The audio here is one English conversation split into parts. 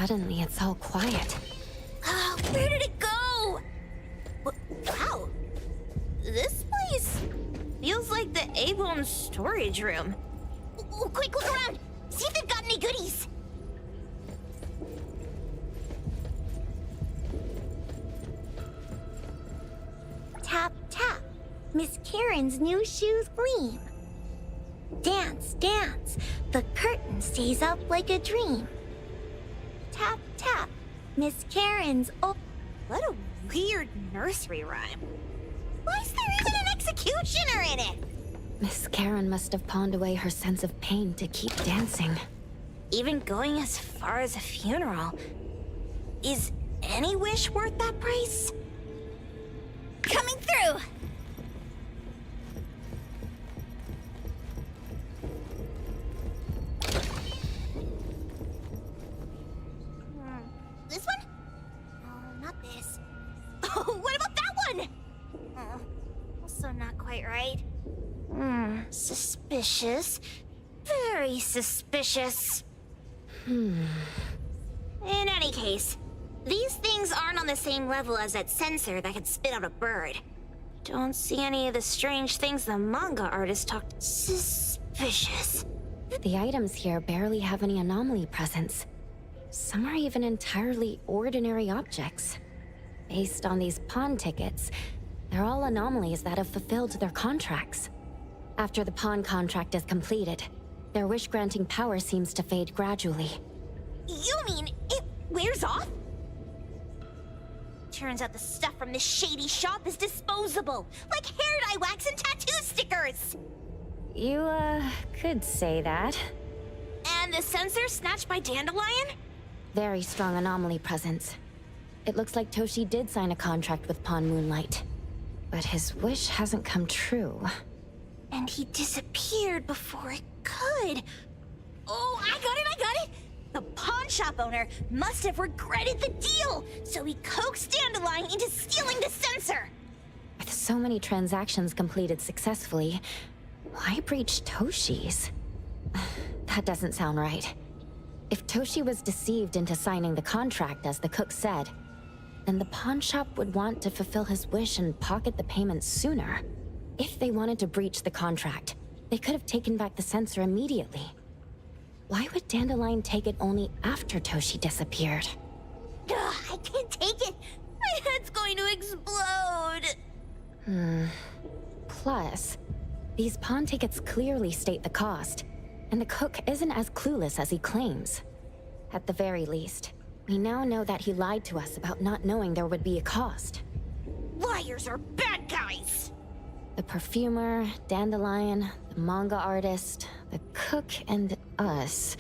Suddenly, it's all quiet. Where did it go? Wow. This place feels like the A-Bone storage room. Quick, look around. See if they've got any goodies. Tap, tap. Miss Karen's new shoes gleam. Dance, dance. The curtain stays up like a dream. Tap, tap. Miss Karen's What a weird nursery rhyme. Why is there even an executioner in it? Miss Karen must have pawned away her sense of pain to keep dancing. Even going as far as a funeral. Is any wish worth that price? Coming through! This one? No, not this. Oh, what about that one? Oh, also not quite right. Suspicious. Very suspicious. In any case, these things aren't on the same level as that sensor that could spit out a bird. Don't see any of the strange things the manga artist talked. Suspicious. The items here barely have any anomaly presence. Some are even entirely ordinary objects. Based on these pawn tickets, they're all anomalies that have fulfilled their contracts. After the pawn contract is completed, their wish-granting power seems to fade gradually. You mean it wears off? Turns out the stuff from this shady shop is disposable, like hair dye wax and tattoo stickers! You, could say that. And the sensor snatched by Dandelion? Very strong anomaly presence. It looks like Toshi did sign a contract with Pawn Moonlight. But his wish hasn't come true. And he disappeared before it could. Oh, I got it! The pawn shop owner must have regretted the deal, so he coaxed Dandelion into stealing the sensor. With so many transactions completed successfully, why breach Toshi's? That doesn't sound right. If Toshi was deceived into signing the contract, as the cook said, then the pawn shop would want to fulfill his wish and pocket the payment sooner. If they wanted to breach the contract, they could have taken back the sensor immediately. Why would Dandelion take it only after Toshi disappeared? Ugh, I can't take it! My head's going to explode! Plus, these pawn tickets clearly state the cost, and the cook isn't as clueless as he claims. At the very least, we now know that he lied to us about not knowing there would be a cost. Liars are bad guys! The perfumer, Dandelion, the manga artist, the cook, and us.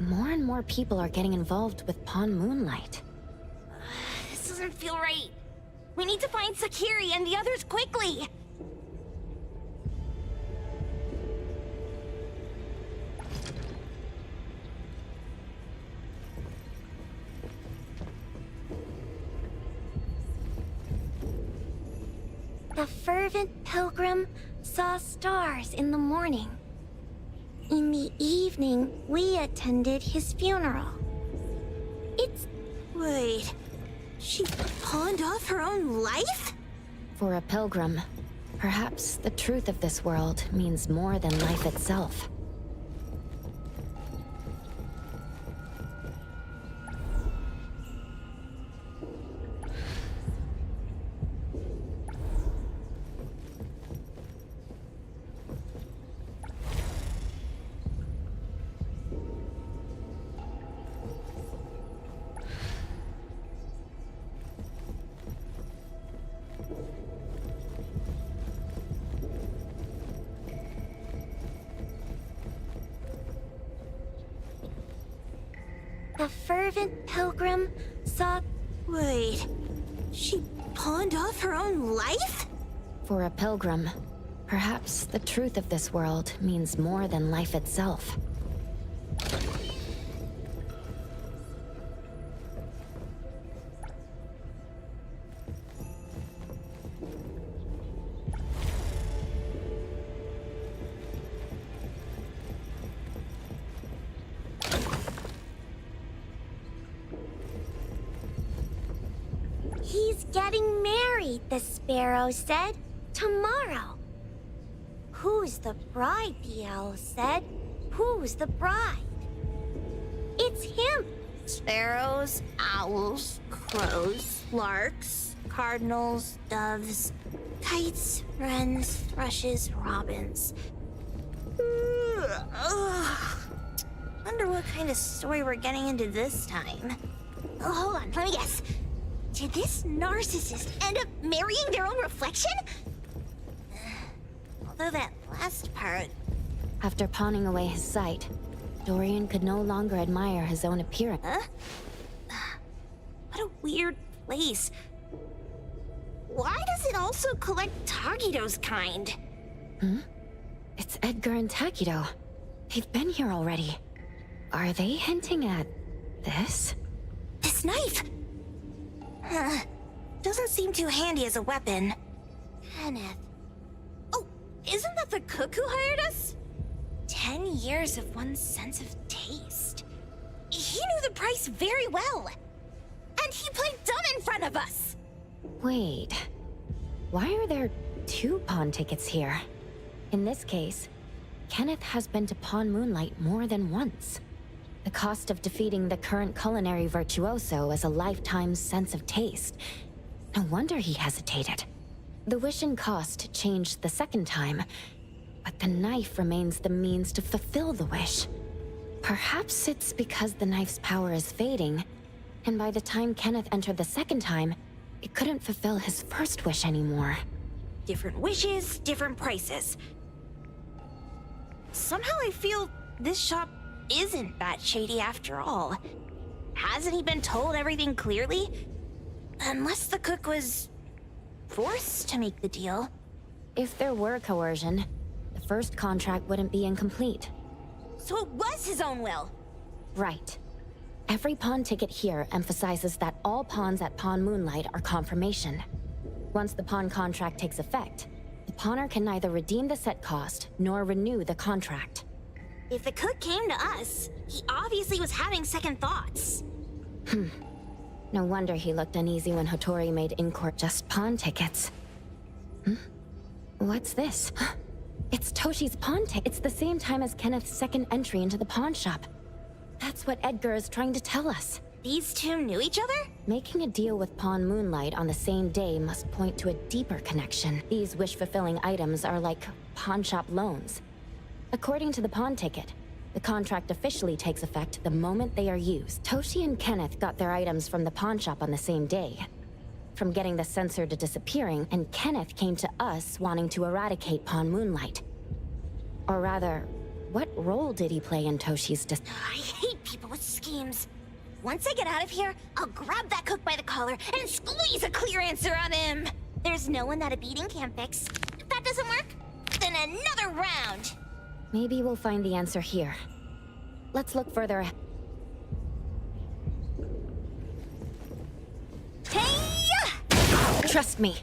More and more people are getting involved with Pawn Moonlight. This doesn't feel right. We need to find Sakiri and the others quickly! The fervent pilgrim saw stars in the morning. In the evening, we attended his funeral. Wait, she pawned off her own life? For a pilgrim, perhaps the truth of this world means more than life itself. The fervent pilgrim saw... Wait, she pawned off her own life? For a pilgrim, perhaps the truth of this world means more than life itself. He's getting married, the sparrow said. Tomorrow. Who's the bride, the owl said. Who's the bride? It's him. Sparrows, owls, crows, larks, cardinals, doves, kites, wrens, thrushes, robins. Wonder what kind of story we're getting into this time. Oh, hold on, let me guess. Did this narcissist end up marrying their own reflection? Although that last part... After pawning away his sight, Dorian could no longer admire his own appearance. Huh? What a weird place. Why does it also collect Tagido's kind? It's Edgar and Takido. They've been here already. Are they hinting at this? This knife! Doesn't seem too handy as a weapon. Kenneth. Oh, isn't that the cook who hired us? 10 years of one's sense of taste. He knew the price very well. And he played dumb in front of us. Wait. Why are there 2 pawn tickets here? In this case, Kenneth has been to Pawn Moonlight more than once. The cost of defeating the current culinary virtuoso is a lifetime's sense of taste. No wonder he hesitated. The wish and cost changed the second time, but the knife remains the means to fulfill the wish. Perhaps it's because the knife's power is fading, and by the time Kenneth entered the second time, it couldn't fulfill his first wish anymore. Different wishes, different prices. Somehow I feel this shop isn't that shady after all. Hasn't he been told everything clearly? Unless the cook was forced to make the deal. If there were coercion, the first contract wouldn't be incomplete. So it was his own will. Right. Every pawn ticket here emphasizes that all pawns at Pawn Moonlight are confirmation. Once the pawn contract takes effect, the pawner can neither redeem the set cost nor renew the contract. If the cook came to us, he obviously was having second thoughts. No wonder he looked uneasy when Hotori made in-court just pawn tickets. What's this? It's Toshi's pawn ticket. It's the same time as Kenneth's second entry into the pawn shop. That's what Edgar is trying to tell us. These two knew each other? Making a deal with Pawn Moonlight on the same day must point to a deeper connection. These wish-fulfilling items are like pawn shop loans. According to the pawn ticket, the contract officially takes effect the moment they are used. Toshi and Kenneth got their items from the pawn shop on the same day. From getting the sensor to disappearing, and Kenneth came to us wanting to eradicate Pawn Moonlight. Or rather, what role did he play in Toshi's I hate people with schemes. Once I get out of here, I'll grab that cook by the collar and squeeze a clear answer on him. There's no one that a beating can't fix. If that doesn't work, then another round. Maybe we'll find the answer here. Let's look further ahead. Hey! Trust me.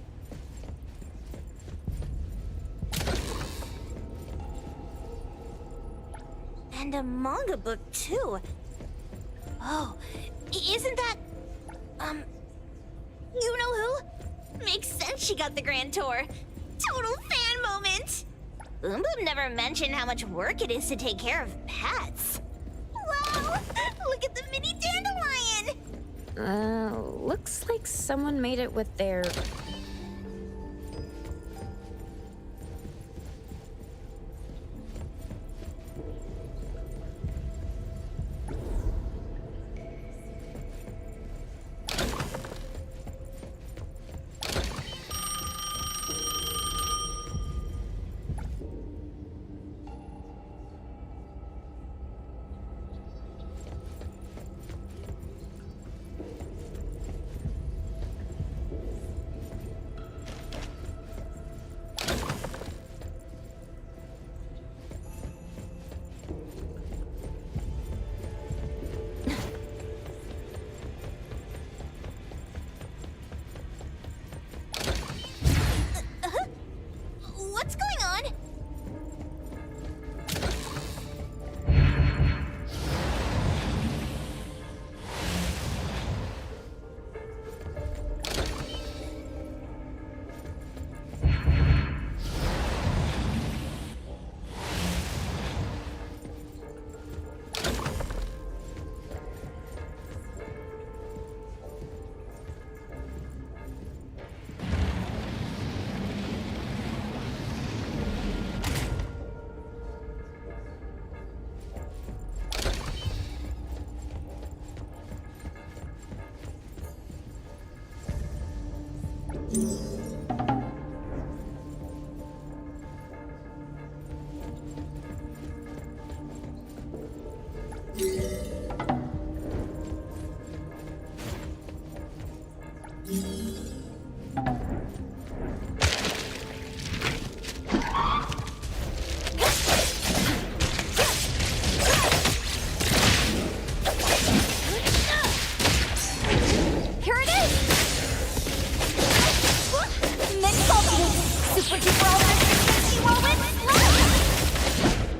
And a manga book, too. Oh, isn't that... you know who? Makes sense she got the grand tour. Total fan moment! Boom Boom never mentioned how much work it is to take care of pets. Wow! Look at the mini dandelion! Looks like someone made it with their...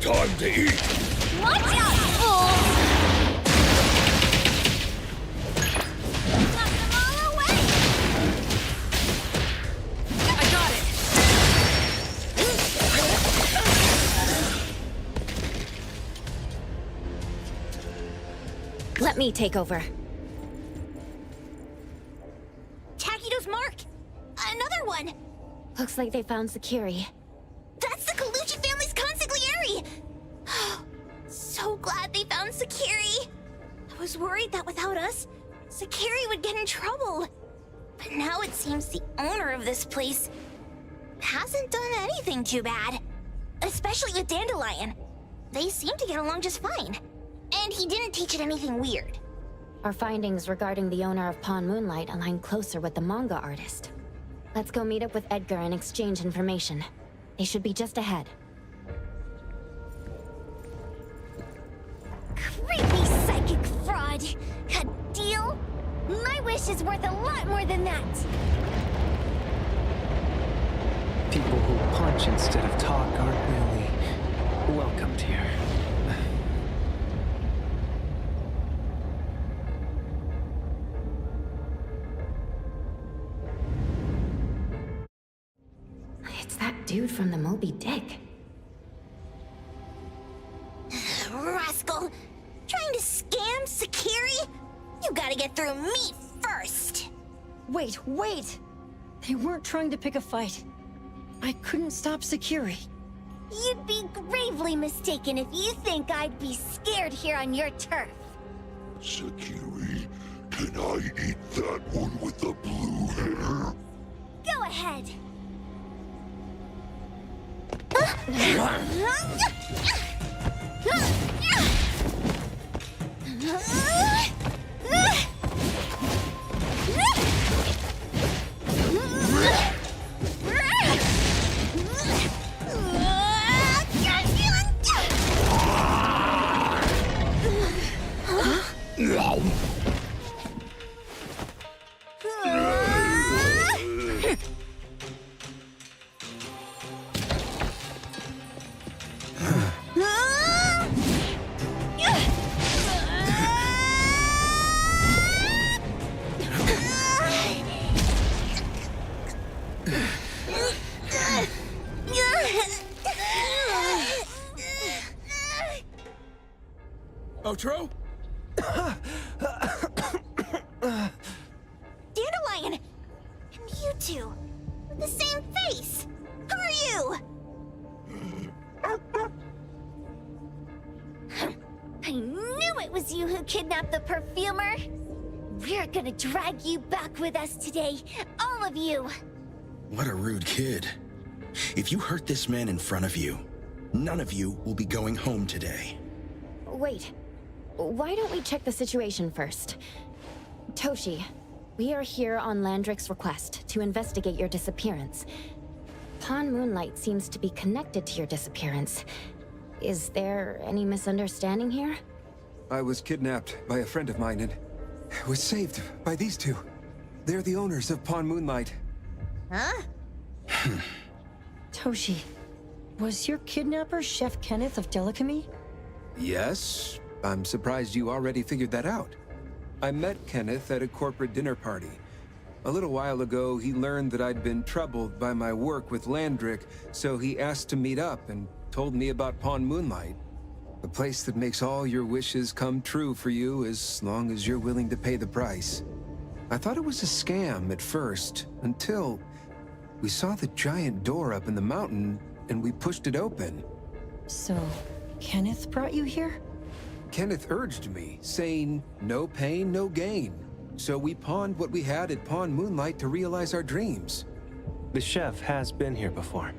Time to eat! Watch out, fools! Knock them all away! I got it! Let me take over. Takido's mark! Another one! Looks like they found Sakiri. That's the Colucci family's consigliere! So glad they found Sakiri! I was worried that without us, Sakiri would get in trouble. But now it seems the owner of this place hasn't done anything too bad. Especially with Dandelion. They seem to get along just fine. And he didn't teach it anything weird. Our findings regarding the owner of Pawn Moonlight align closer with the manga artist. Let's go meet up with Edgar and exchange information. They should be just ahead. Creepy psychic fraud! A deal? My wish is worth a lot more than that! People who punch instead of talk aren't really welcomed here. It's that dude from the Moby Dick. Rascal! Trying to scam Sakiri? You gotta get through me first! Wait! They weren't trying to pick a fight. I couldn't stop Sakiri. You'd be gravely mistaken if you think I'd be scared here on your turf. Sakiri, can I eat that one with the blue hair? Go ahead. Outro? Dandelion! And you two, with the same face! Who are you? I knew it was you who kidnapped the perfumer! We're gonna drag you back with us today, all of you! What a rude kid. If you hurt this man in front of you, none of you will be going home today. Wait. Why don't we check the situation first? Toshi, we are here on Landrick's request to investigate your disappearance. Pawn Moonlight seems to be connected to your disappearance. Is there any misunderstanding here? I was kidnapped by a friend of mine and was saved by these two. They're the owners of Pawn Moonlight. Huh? Toshi, was your kidnapper Chef Kenneth of Delicamy? Yes? I'm surprised you already figured that out. I met Kenneth at a corporate dinner party. A little while ago, he learned that I'd been troubled by my work with Landrick, so he asked to meet up and told me about Pawn Moonlight. A place that makes all your wishes come true for you as long as you're willing to pay the price. I thought it was a scam at first, until we saw the giant door up in the mountain and we pushed it open. So, Kenneth brought you here? Kenneth urged me, saying, no pain, no gain. So we pawned what we had at Pawn Moonlight to realize our dreams. The chef has been here before.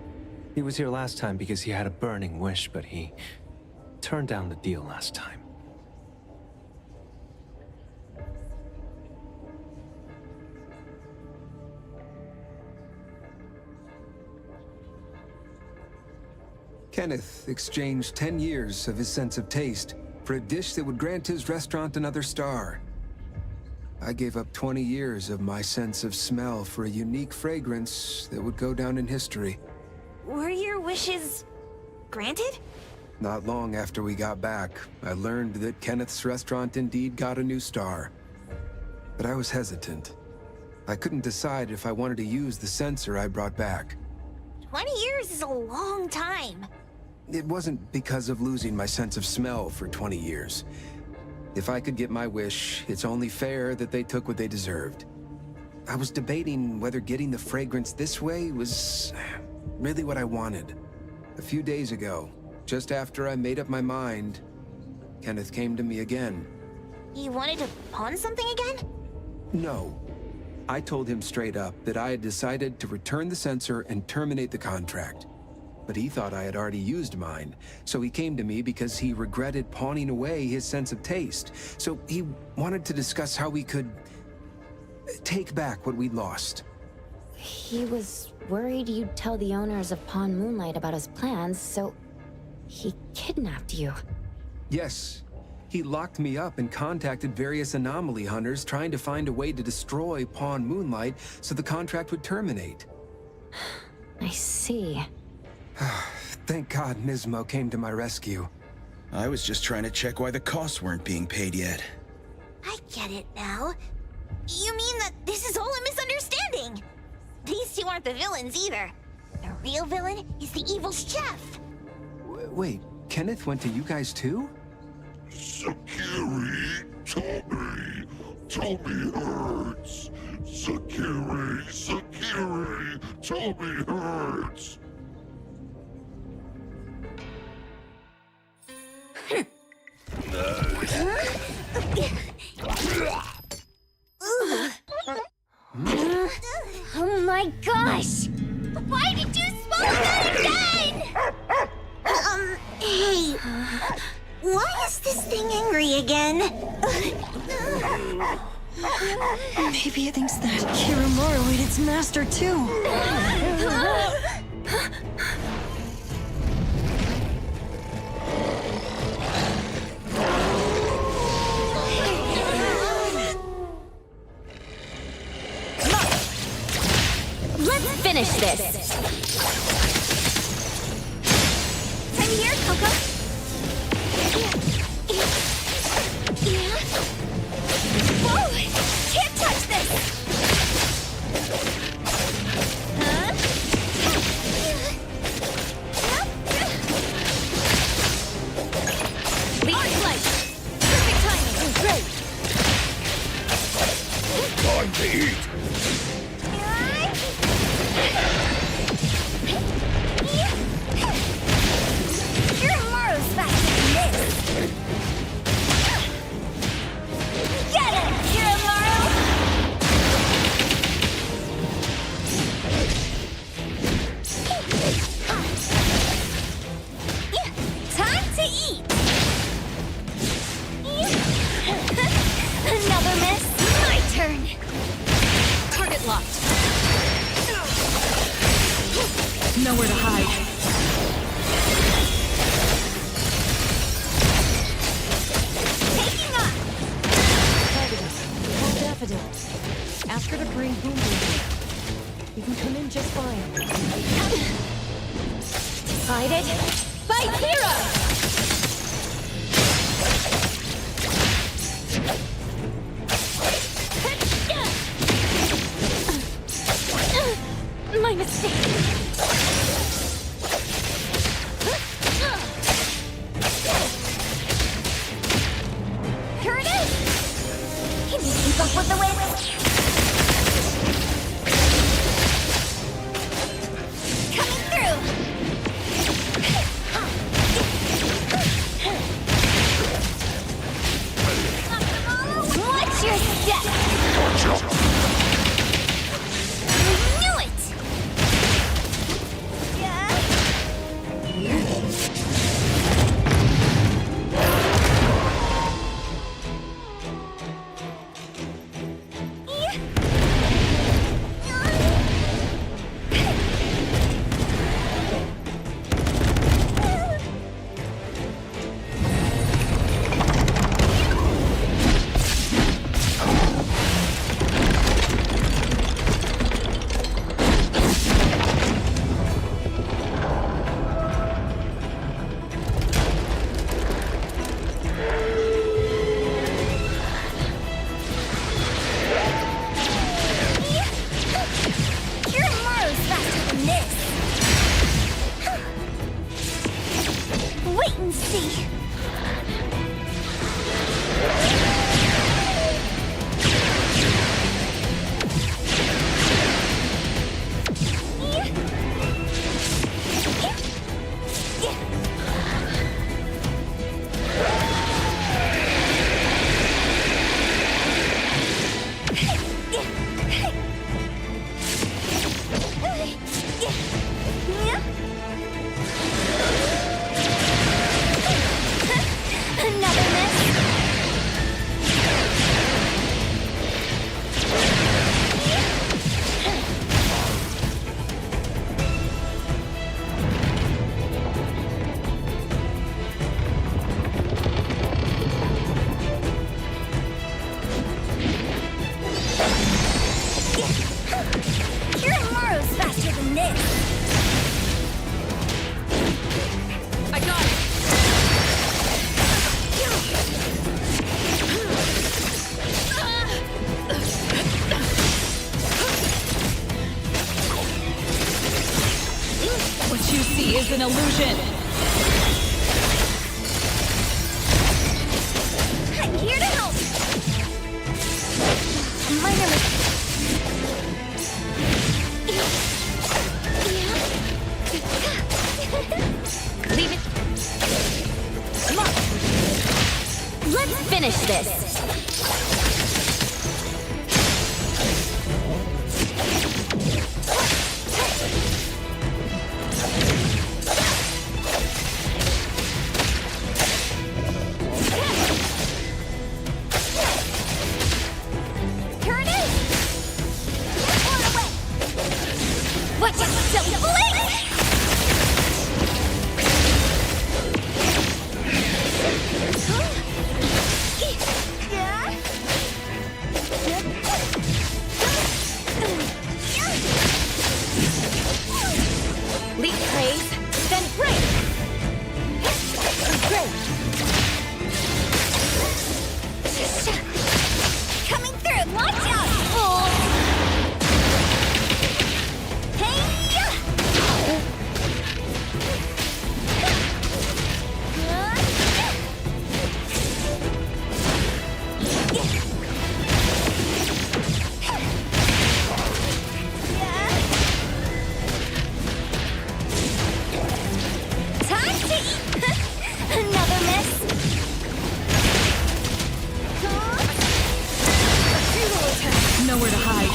He was here last time because he had a burning wish, but he turned down the deal last time. Kenneth exchanged 10 years of his sense of taste for a dish that would grant his restaurant another star. I gave up 20 years of my sense of smell for a unique fragrance that would go down in history. Were your wishes granted? Not long after we got back, I learned that Kenneth's restaurant indeed got a new star. But I was hesitant. I couldn't decide if I wanted to use the sensor I brought back. 20 years is a long time. It wasn't because of losing my sense of smell for 20 years. If I could get my wish, it's only fair that they took what they deserved. I was debating whether getting the fragrance this way was really what I wanted. A few days ago, just after I made up my mind, Kenneth came to me again. You wanted to pawn something again? No. I told him straight up that I had decided to return the sensor and terminate the contract. But he thought I had already used mine, so he came to me because he regretted pawning away his sense of taste. So he wanted to discuss how we could take back what we'd lost. He was worried you'd tell the owners of Pawn Moonlight about his plans, so he kidnapped you. Yes. He locked me up and contacted various anomaly hunters trying to find a way to destroy Pawn Moonlight so the contract would terminate. I see. Thank God Nismo came to my rescue. I was just trying to check why the costs weren't being paid yet. I get it now. You mean that this is all a misunderstanding? These two aren't the villains either. The real villain is the evil chef. Wait, Kenneth went to you guys too? Sakiri, Tommy hurts. Sakiri, Tommy hurts. Oh my gosh! Why did you smoke that again? Hey. Why is this thing angry again? Maybe it thinks that Kirumaru ate its master too. Let's finish this! Time here, Coco. Whoa! Can't touch this! Huh? Lead flight! Perfect timing! Great! Time to eat. Kirumaru's faster than this! Get him, Kirumaru! Time to eat! Another miss? My turn! Target locked. Nowhere to hide. Taking up! Hold daffodil. Ask her to bring Boom Boom here. You can come in just fine. Decided? Fight hero! My mistake. Here it is! Can you keep up with the wind? Coming through! Watch your step! I knew it! Kirimaru's faster than this. I got it! What you see is an illusion. I'm here to help. Minor Leave it. Come on. Let's finish this. turn it. Pull away. Watch out, silly bullet! Leap praise, then break. Break. Coming through! Watch out! Hey-ya! Time to eat! Another miss! Nowhere to hide.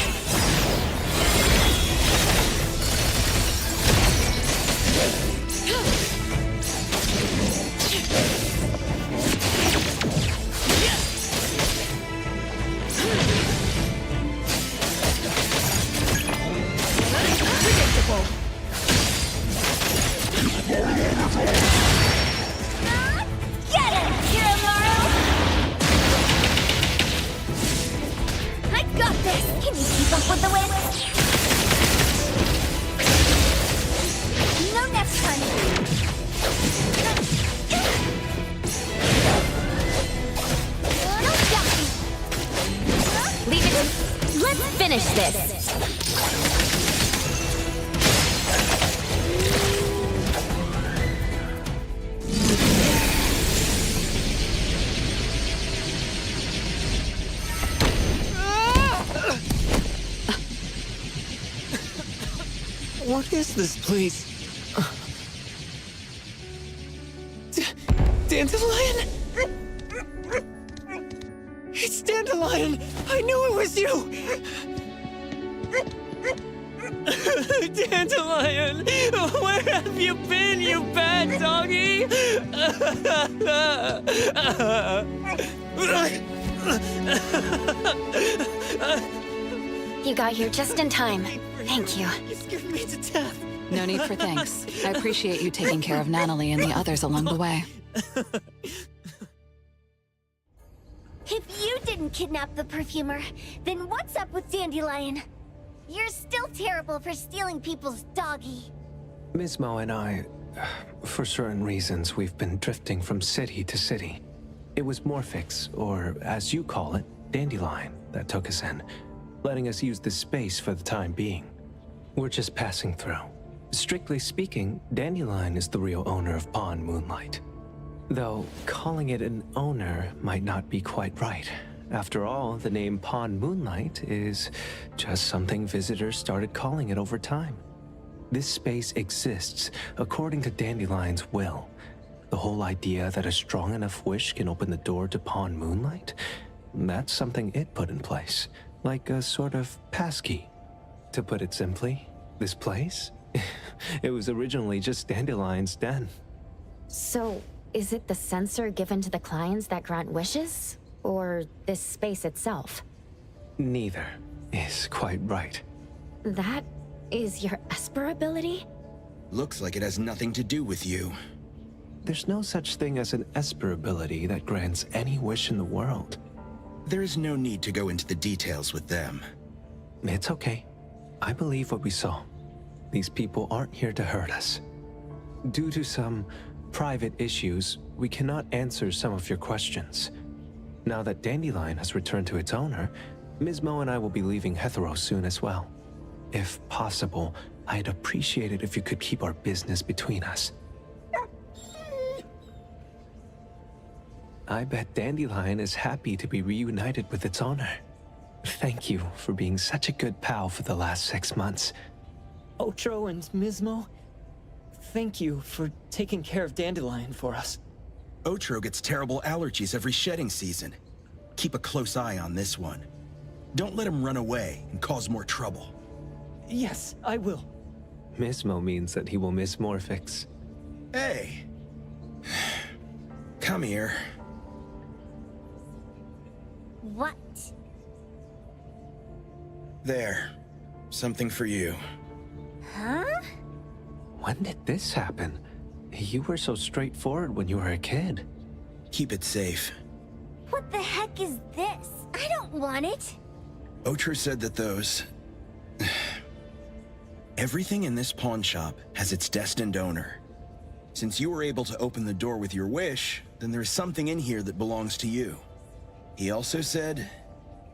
Get him, Kirimaru! I got this! Can you keep up with the wind? No next time! Leave it. Let's finish this. What is this place? Dandelion? It's Dandelion! I knew it was you! Dandelion! Where have you been, you bad doggy? You got here just in time. Thank you. You scared me to death. No need for thanks. I appreciate you taking care of Natalie and the others along the way. If you didn't kidnap the perfumer, then what's up with Dandelion? You're still terrible for stealing people's doggy. Ms. Mo and I, for certain reasons, we've been drifting from city to city. It was Morphix, or as you call it, Dandelion, that took us in, letting us use this space for the time being. We're just passing through. Strictly speaking, Dandelion is the real owner of Pawn Moonlight. Though calling it an owner might not be quite right. After all, the name Pawn Moonlight is just something visitors started calling it over time. This space exists according to Dandelion's will. The whole idea that a strong enough wish can open the door to Pawn Moonlight? That's something it put in place, like a sort of passkey. To put it simply, this place? It was originally just Dandelion's den. So, is it the sensor given to the clients that grant wishes? Or this space itself? Neither is quite right. That is your Esper ability? Looks like it has nothing to do with you. There's no such thing as an Esper ability that grants any wish in the world. There is no need to go into the details with them. It's okay. I believe what we saw. These people aren't here to hurt us. Due to some private issues, we cannot answer some of your questions. Now that Dandelion has returned to its owner, Ms. Mo and I will be leaving Hetheros soon as well. If possible, I'd appreciate it if you could keep our business between us. I bet Dandelion is happy to be reunited with its owner. Thank you for being such a good pal for the last 6 months. Otro and Mismo, thank you for taking care of Dandelion for us. Otro gets terrible allergies every shedding season. Keep a close eye on this one. Don't let him run away and cause more trouble. Yes, I will. Mismo means that he will miss Morphix. Hey! Come here. What? There. Something for you. Huh? When did this happen? You were so straightforward when you were a kid. Keep it safe. What the heck is this? I don't want it. Otro said that those... Everything in this pawn shop has its destined owner. Since you were able to open the door with your wish, then there's something in here that belongs to you. He also said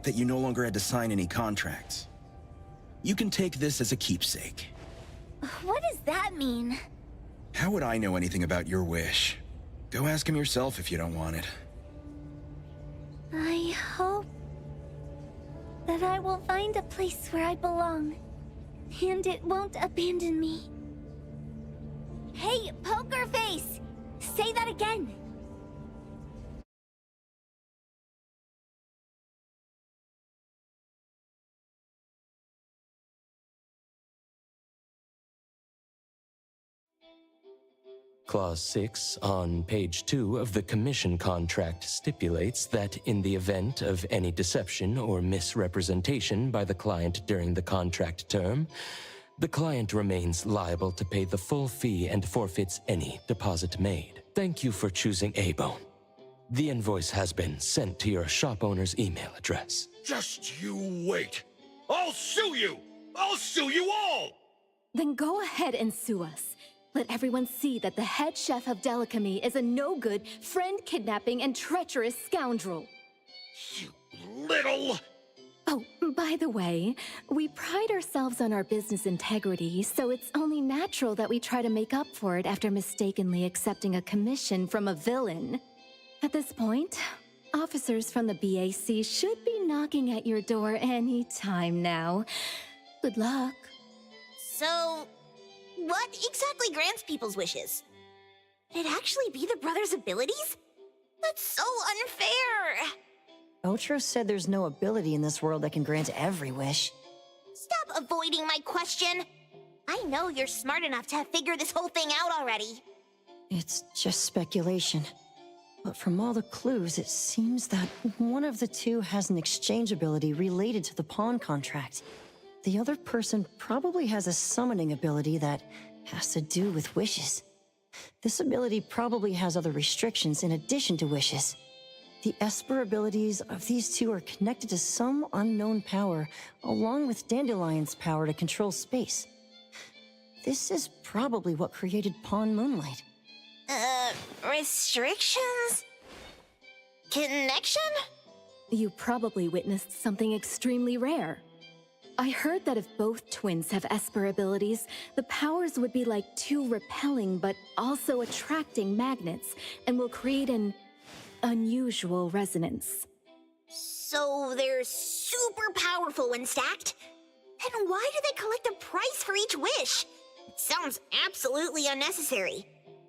that you no longer had to sign any contracts. You can take this as a keepsake. What does that mean? How would I know anything about your wish? Go ask him yourself if you don't want it. I hope that I will find a place where I belong, and it won't abandon me. Hey, Poker Face! Say that again! Clause 6 on page 2 of the commission contract stipulates that in the event of any deception or misrepresentation by the client during the contract term, the client remains liable to pay the full fee and forfeits any deposit made. Thank you for choosing A-Bone. The invoice has been sent to your shop owner's email address. Just you wait. I'll sue you! I'll sue you all! Then go ahead and sue us. Let everyone see that the head chef of Delicamy is a no-good, friend-kidnapping, and treacherous scoundrel. You little... Oh, by the way, we pride ourselves on our business integrity, so it's only natural that we try to make up for it after mistakenly accepting a commission from a villain. At this point, officers from the BAC should be knocking at your door any time now. Good luck. So, what exactly grants people's wishes? Could it actually be the brothers' abilities? That's so unfair! Otro said there's no ability in this world that can grant every wish. Stop avoiding my question! I know you're smart enough to have figured this whole thing out already. It's just speculation. But from all the clues, it seems that one of the two has an exchange ability related to the pawn contract. The other person probably has a summoning ability that has to do with wishes. This ability probably has other restrictions in addition to wishes. The Esper abilities of these two are connected to some unknown power, along with Dandelion's power to control space. This is probably what created Pawn Moonlight. Restrictions? Connection? You probably witnessed something extremely rare. I heard that if both twins have Esper abilities, the powers would be like two repelling but also attracting magnets, and will create an unusual resonance. So they're super powerful when stacked? Then why do they collect a price for each wish? It sounds absolutely unnecessary.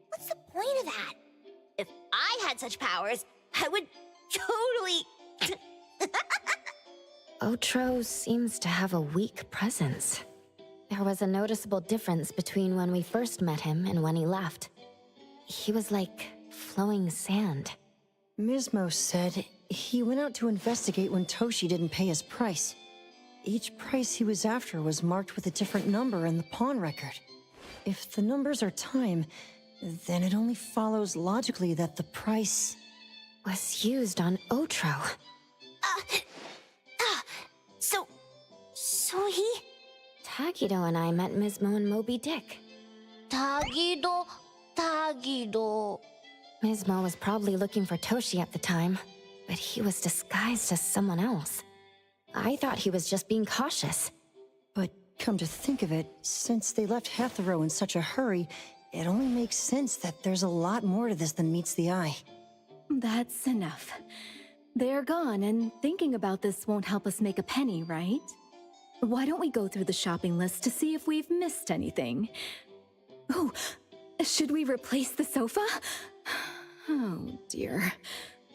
What's the point of that? If I had such powers, I would totally... Otro seems to have a weak presence. There was a noticeable difference between when we first met him and when he left. He was like flowing sand. Mismo said he went out to investigate when Toshi didn't pay his price. Each price he was after was marked with a different number in the pawn record. If the numbers are time, then it only follows logically that the price was used on Otro. So he? Tagido and I met Mismo and Moby Dick. Tagido, Tagido. Mismo was probably looking for Toshi at the time, but he was disguised as someone else. I thought he was just being cautious. But come to think of it, since they left Hatharo in such a hurry, it only makes sense that there's a lot more to this than meets the eye. That's enough. They're gone, and thinking about this won't help us make a penny, right? Why don't we go through the shopping list to see if we've missed anything? Oh, should we replace the sofa? Oh dear.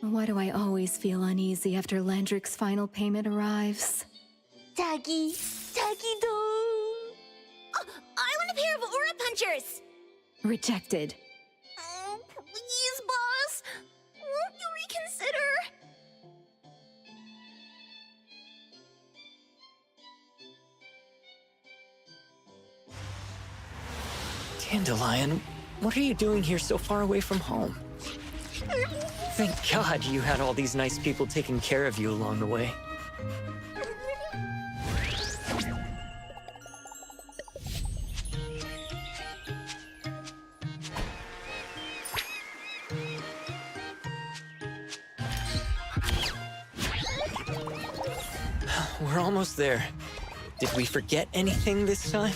Why do I always feel uneasy after Landrick's final payment arrives? Tagido. Oh, I want a pair of aura punchers! Rejected. Oh, please, boss. Won't you reconsider? Dandelion, what are you doing here so far away from home? Thank God you had all these nice people taking care of you along the way. We're almost there. Did we forget anything this time?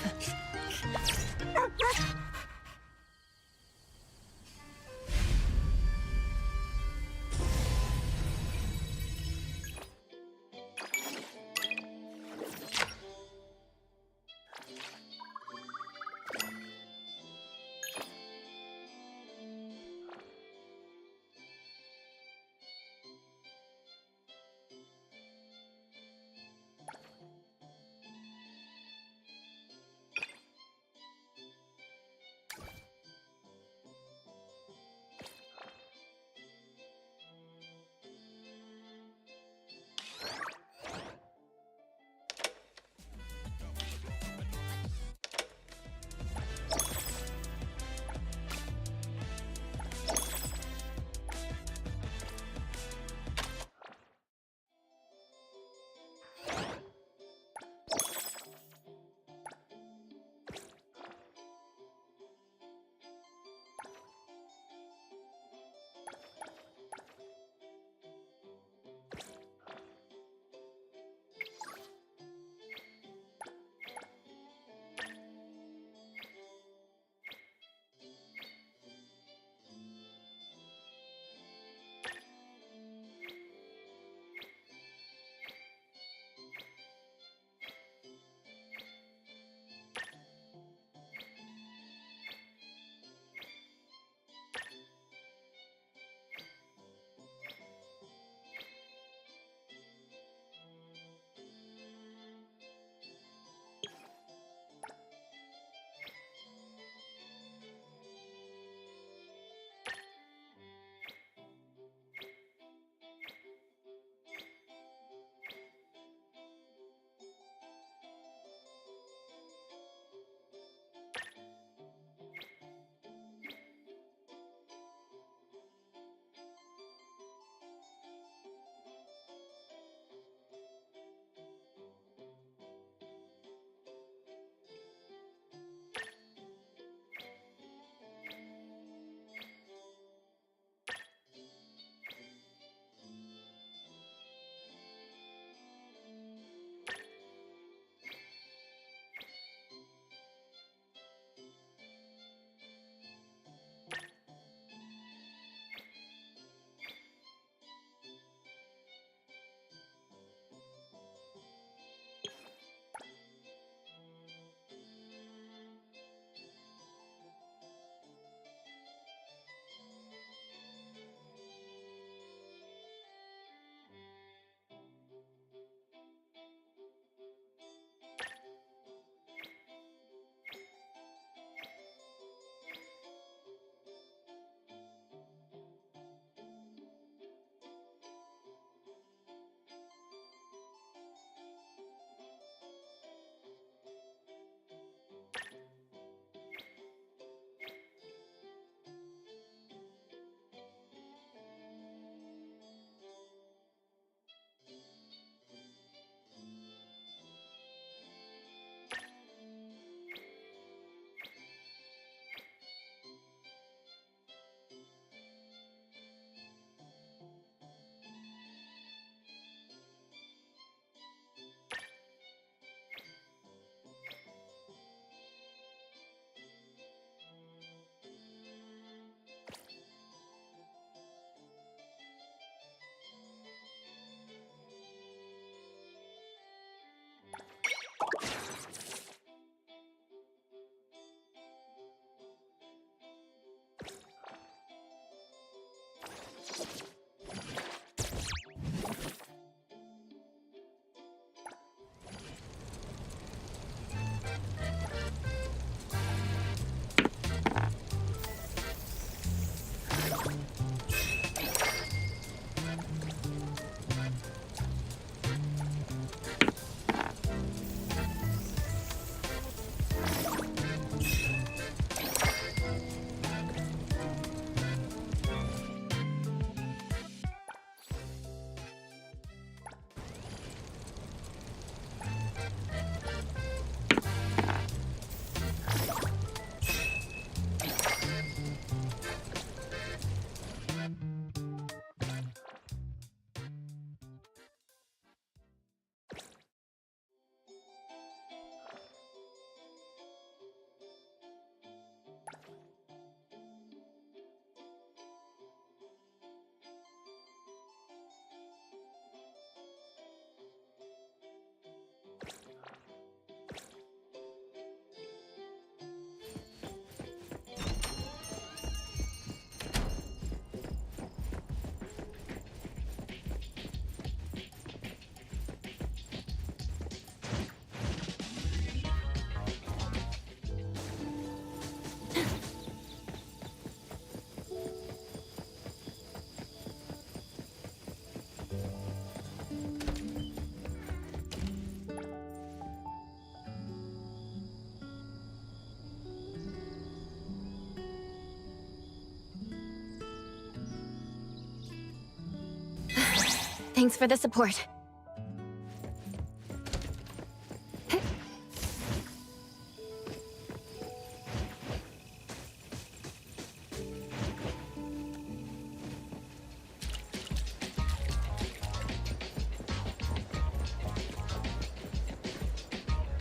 Thanks for the support.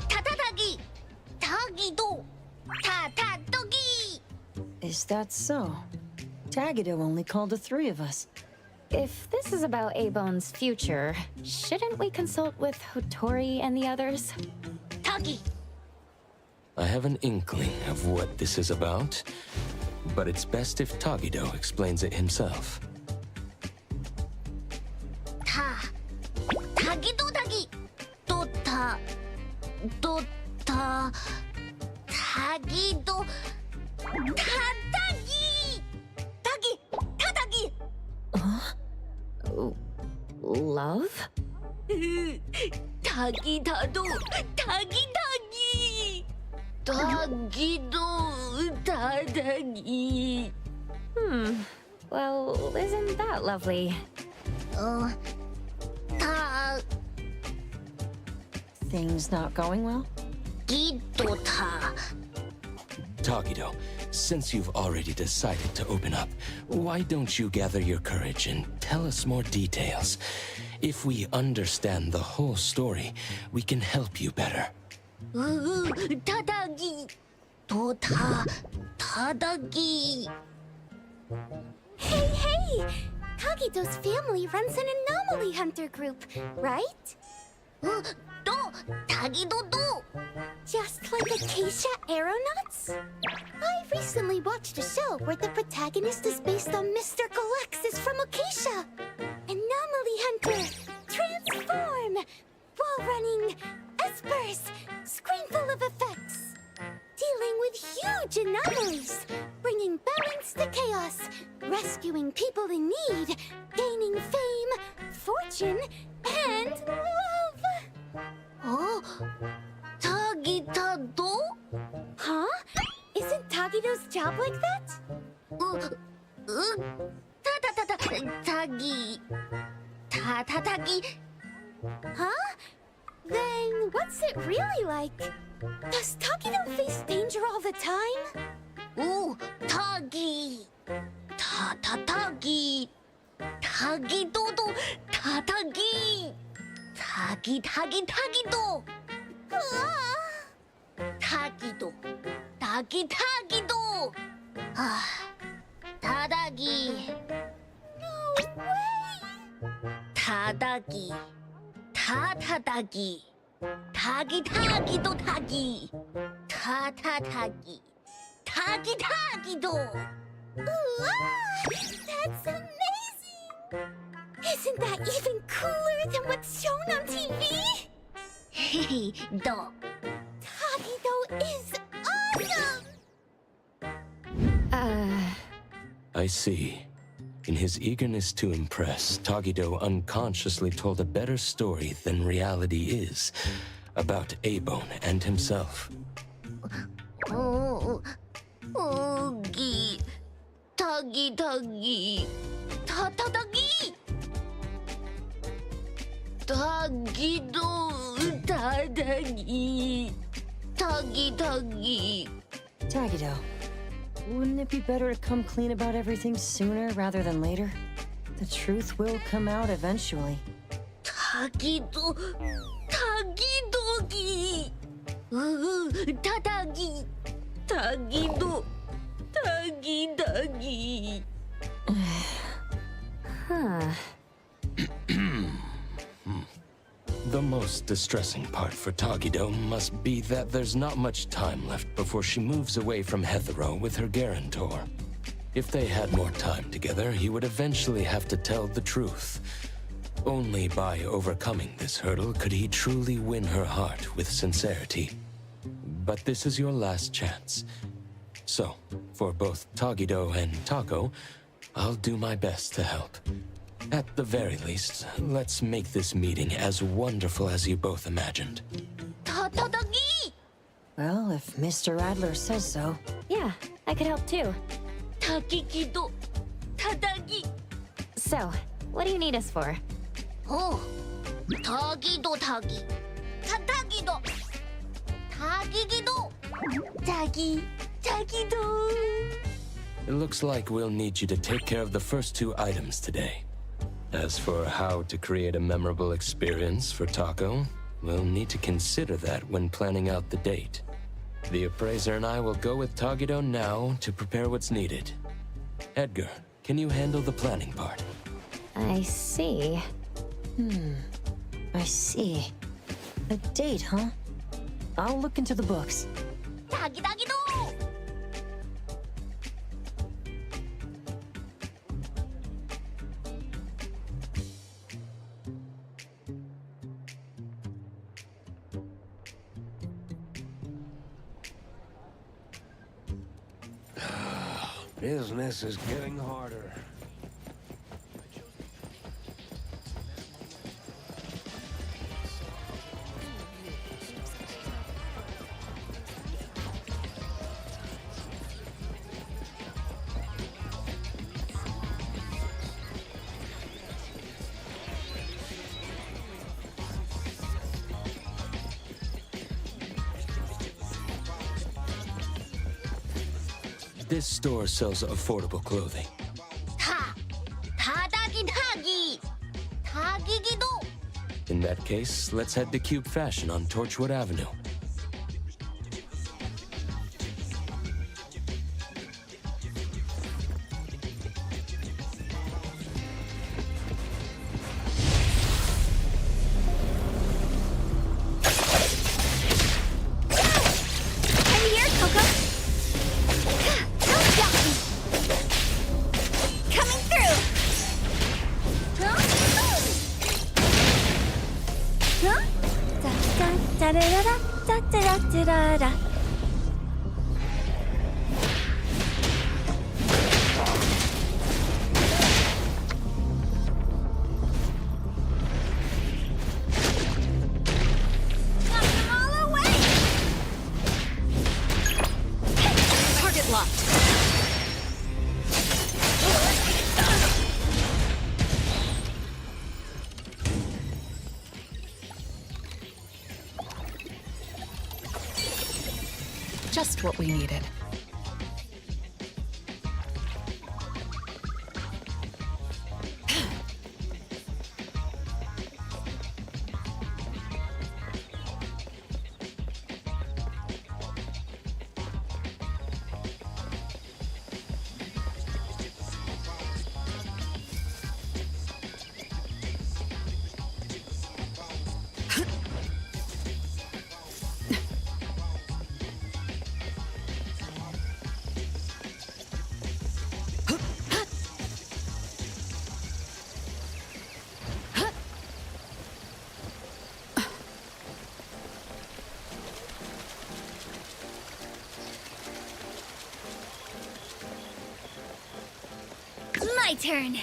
타타타기! 타기도! 타타토기! Is that so? Tagido only called the three of us. If this is about A-Bone's future, shouldn't we consult with Hotori and the others? 타기! I have an inkling of what this is about, but it's best if Tagido explains it himself. 타기도 타기! 타기도 타타기! 타기! 타타기! Love? 타기다도 타기타기! 타기도 타타기! Well, isn't that lovely? Things not going well? 타기도 타. Tagido, since you've already decided to open up, why don't you gather your courage and tell us more details? If we understand the whole story, we can help you better. 타다기. 타다기. Hey! Tagido's family runs an anomaly hunter group, right? 또 타기도도. Just like Acacia Aeronauts? I recently watched a show where the protagonist is based on Mr. Galexis from Acacia. Anomaly Hunter, transform! Wall running, espers, screen full of effects. Dealing with huge anomalies, bringing balance to chaos, rescuing people in need, gaining fame, fortune, and love. 타기타도? Huh? Isn't Tagido's job like that? 타기. 타타기. Huh? Then what's it really like? Does Tagido face danger all the time? 타기. 타타기. 타기도도 타타기. 타기도. 타기도. 타기도. 타다기. No way! 타다기. 타타다기. 타기도 타기. 타타타기. 타기도. That's amazing! Isn't that even cooler than what's shown on TV? 너. Tagido is awesome! I see. In his eagerness to impress, Tagido unconsciously told a better story than reality is about A-Bone and himself. Oh, Oogie. Tuggy, tuggy. Ta-ta-tuggy! Tuggy-do, ta-tuggy. Tuggy-tuggy. Tagido, wouldn't it be better to come clean about everything sooner rather than later? The truth will come out eventually. Tuggy-do, tuggy-doggy. Ta-tuggy. Tuggy-do, tuggy-duggy. Huh. The most distressing part for Tagido must be that there's not much time left before she moves away from Hetero with her guarantor. If they had more time together, he would eventually have to tell the truth. Only by overcoming this hurdle could he truly win her heart with sincerity. But this is your last chance. So, for both Tagido and Tako, I'll do my best to help. At the very least, let's make this meeting as wonderful as you both imagined. Ta-ta-tuggy. Well, if Mr. Adler says so. Yeah, I could help too. Tuggy-do, ta-tuggy. So, what do you need us for? Oh, Tuggy-do, tuggy. Ta-tuggy-do. Tuggy-do. Tuggy, tuggy-do. It looks like we'll need you to take care of the first two items today. As for how to create a memorable experience for Tako, we'll need to consider that when planning out the date. The appraiser and I will go with Tagido now to prepare what's needed. Edgar, can you handle the planning part? I see. I see. A date, huh? I'll look into the books. Tuggy-tuggy-do. Business is getting harder. This store sells affordable clothing. Ta. Ta-tuggy-tuggy. Tuggy-do. In that case, let's head to Cube Fashion on Torchwood Avenue. Da-da-da-da-da-da-da-da. Target locked. Just what we needed. My turn.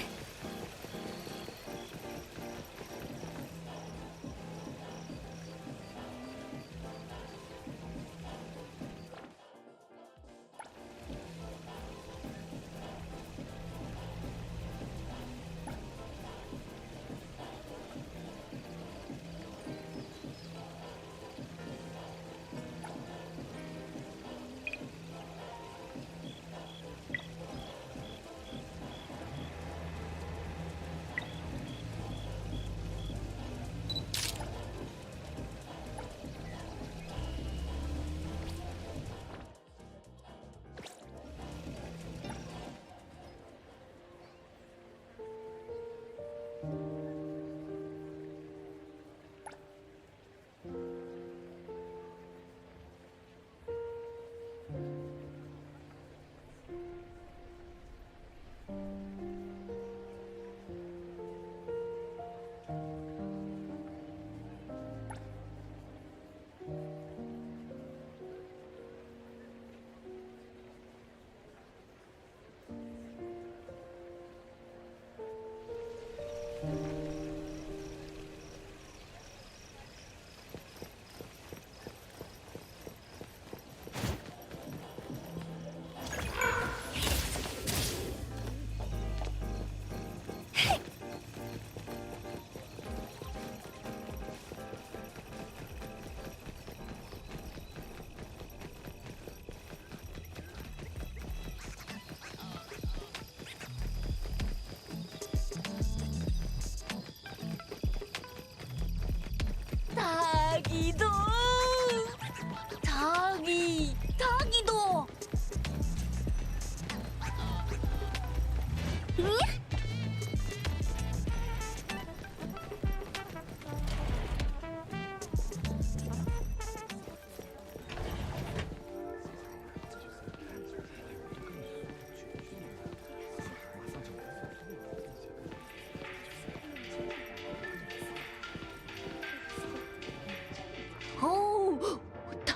닭이도! 닭이도! 응?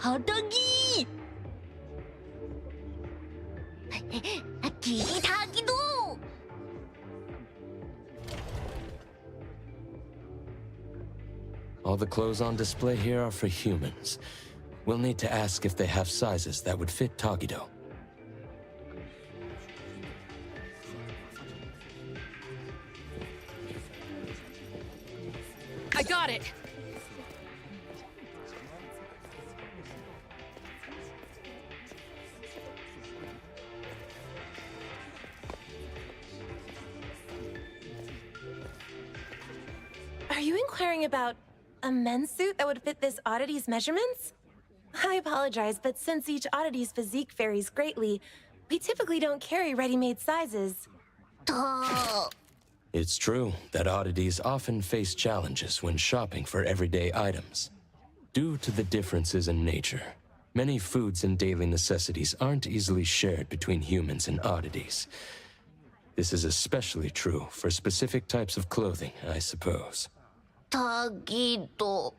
다닭이! 닭이도! All the clothes on display here are for humans. We'll need to ask if they have sizes that would fit Tagido. I got it! Are you inquiring about a men's suit that would fit this oddity's measurements? I apologize, but since each oddity's physique varies greatly, we typically don't carry ready-made sizes. It's true that oddities often face challenges when shopping for everyday items. Due to the differences in nature, many foods and daily necessities aren't easily shared between humans and oddities. This is especially true for specific types of clothing, I suppose. 닭이도.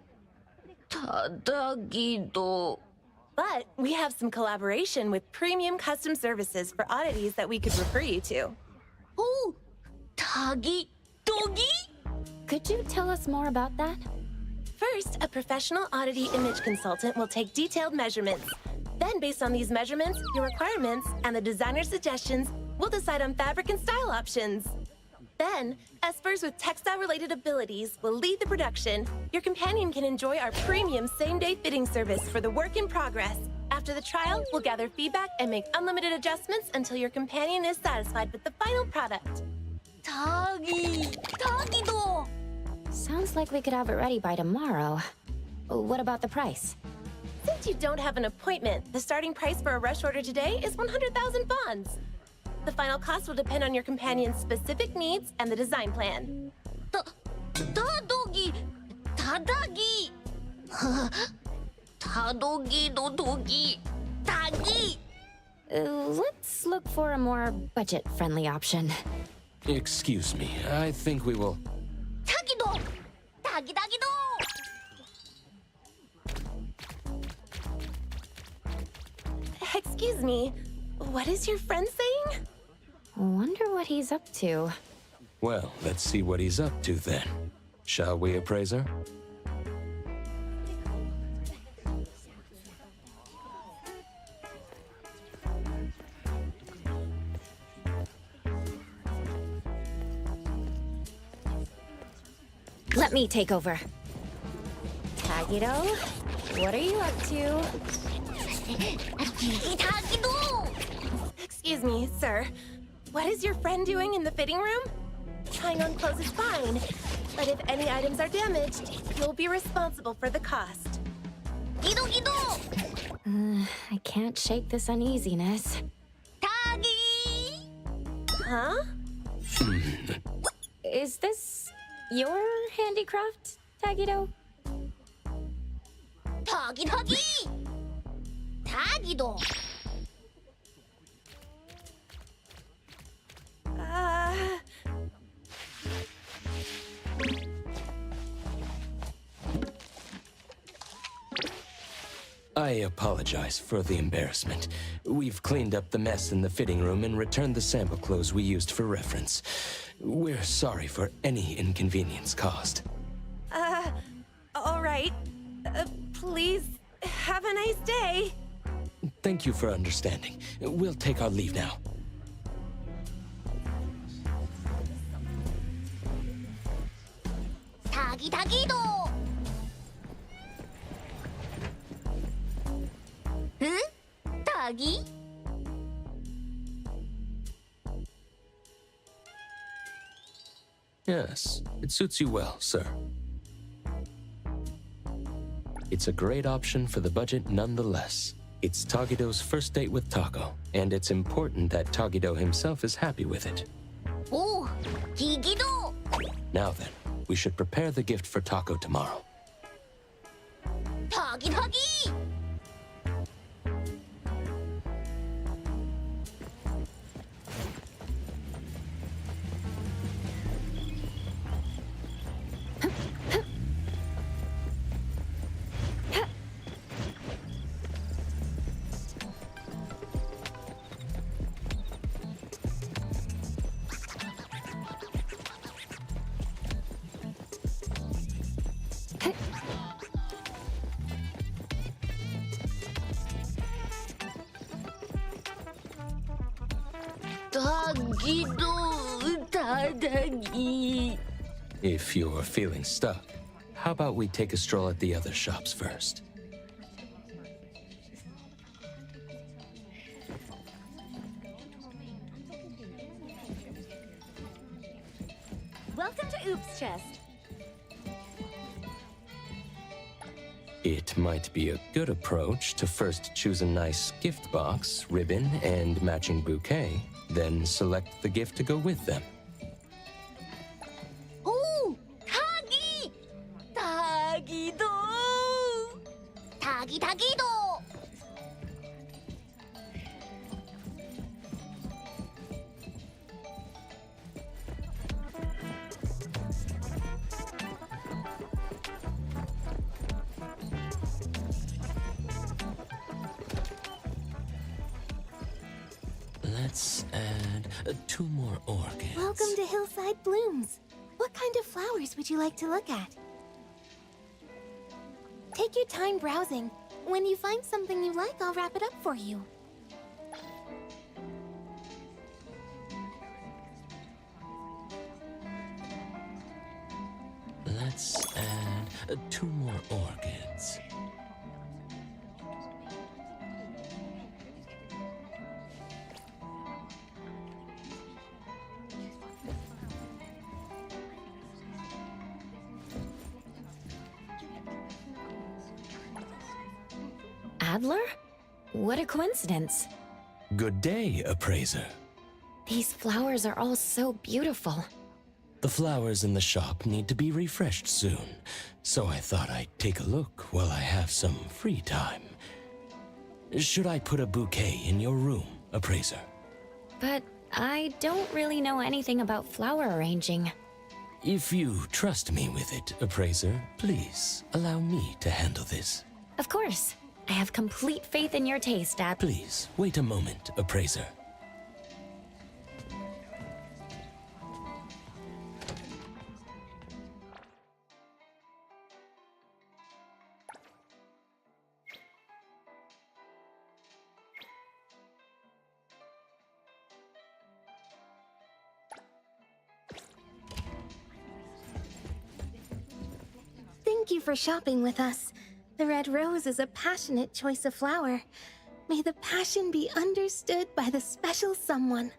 But we have some collaboration with premium custom services for oddities that we could refer you to. 오! 닭이? Could you tell us more about that? First, a professional oddity image consultant will take detailed measurements. Then, based on these measurements, your requirements, and the designer's suggestions, we'll decide on fabric and style options. Then, espers with textile-related abilities will lead the production. Your companion can enjoy our premium same-day fitting service for the work in progress. After the trial, we'll gather feedback and make unlimited adjustments until your companion is satisfied with the final product. 닭이도. Sounds like we could have it ready by tomorrow. What about the price? Since you don't have an appointment, the starting price for a rush order today is 100,000 bonds. The final cost will depend on your companion's specific needs and the design plan. 다독이. 닭이. Let's look for a more budget-friendly option. Excuse me, I think we will... 닭이도. 닭이도. Excuse me, what is your friend saying? Wonder what he's up to. Well, let's see what he's up to then. Shall we, appraiser? Let me take over. Tagido, what are you up to? Excuse me, sir. What is your friend doing in the fitting room? Trying on clothes is fine, but if any items are damaged, you'll be responsible for the cost. I can't shake this uneasiness. Huh? Is this your handicraft, Tagido? I apologize for the embarrassment. We've cleaned up the mess in the fitting room and returned the sample clothes we used for reference. We're sorry for any inconvenience caused. All right. Please, have a nice day. Thank you for understanding. We'll take our leave now. Yes, it suits you well, sir. It's a great option for the budget nonetheless. It's Tagido's first date with Taco, and it's important that Tagido himself is happy with it. Now then, we should prepare the gift for Taco tomorrow. If you're feeling stuck, how about we take a stroll at the other shops first? Welcome to Oops Chest. It might be a good approach to first choose a nice gift box, ribbon, and matching bouquet, then select the gift to go with them. Let's add 2 more orchids. Welcome to Hillside Blooms. What kind of flowers would you like to look at? Take your time browsing. When you find something you like, I'll wrap it up for you. Let's add 2 more orchids. Adler? What a coincidence. Good day, appraiser. These flowers are all so beautiful. The flowers in the shop need to be refreshed soon, so I thought I'd take a look while I have some free time. Should I put a bouquet in your room, appraiser? But I don't really know anything about flower arranging. If you trust me with it, appraiser, please allow me to handle this. Of course. I have complete faith in your taste, Dad. Please, wait a moment, appraiser. Thank you for shopping with us. The red rose is a passionate choice of flower. May the passion be understood by the special someone.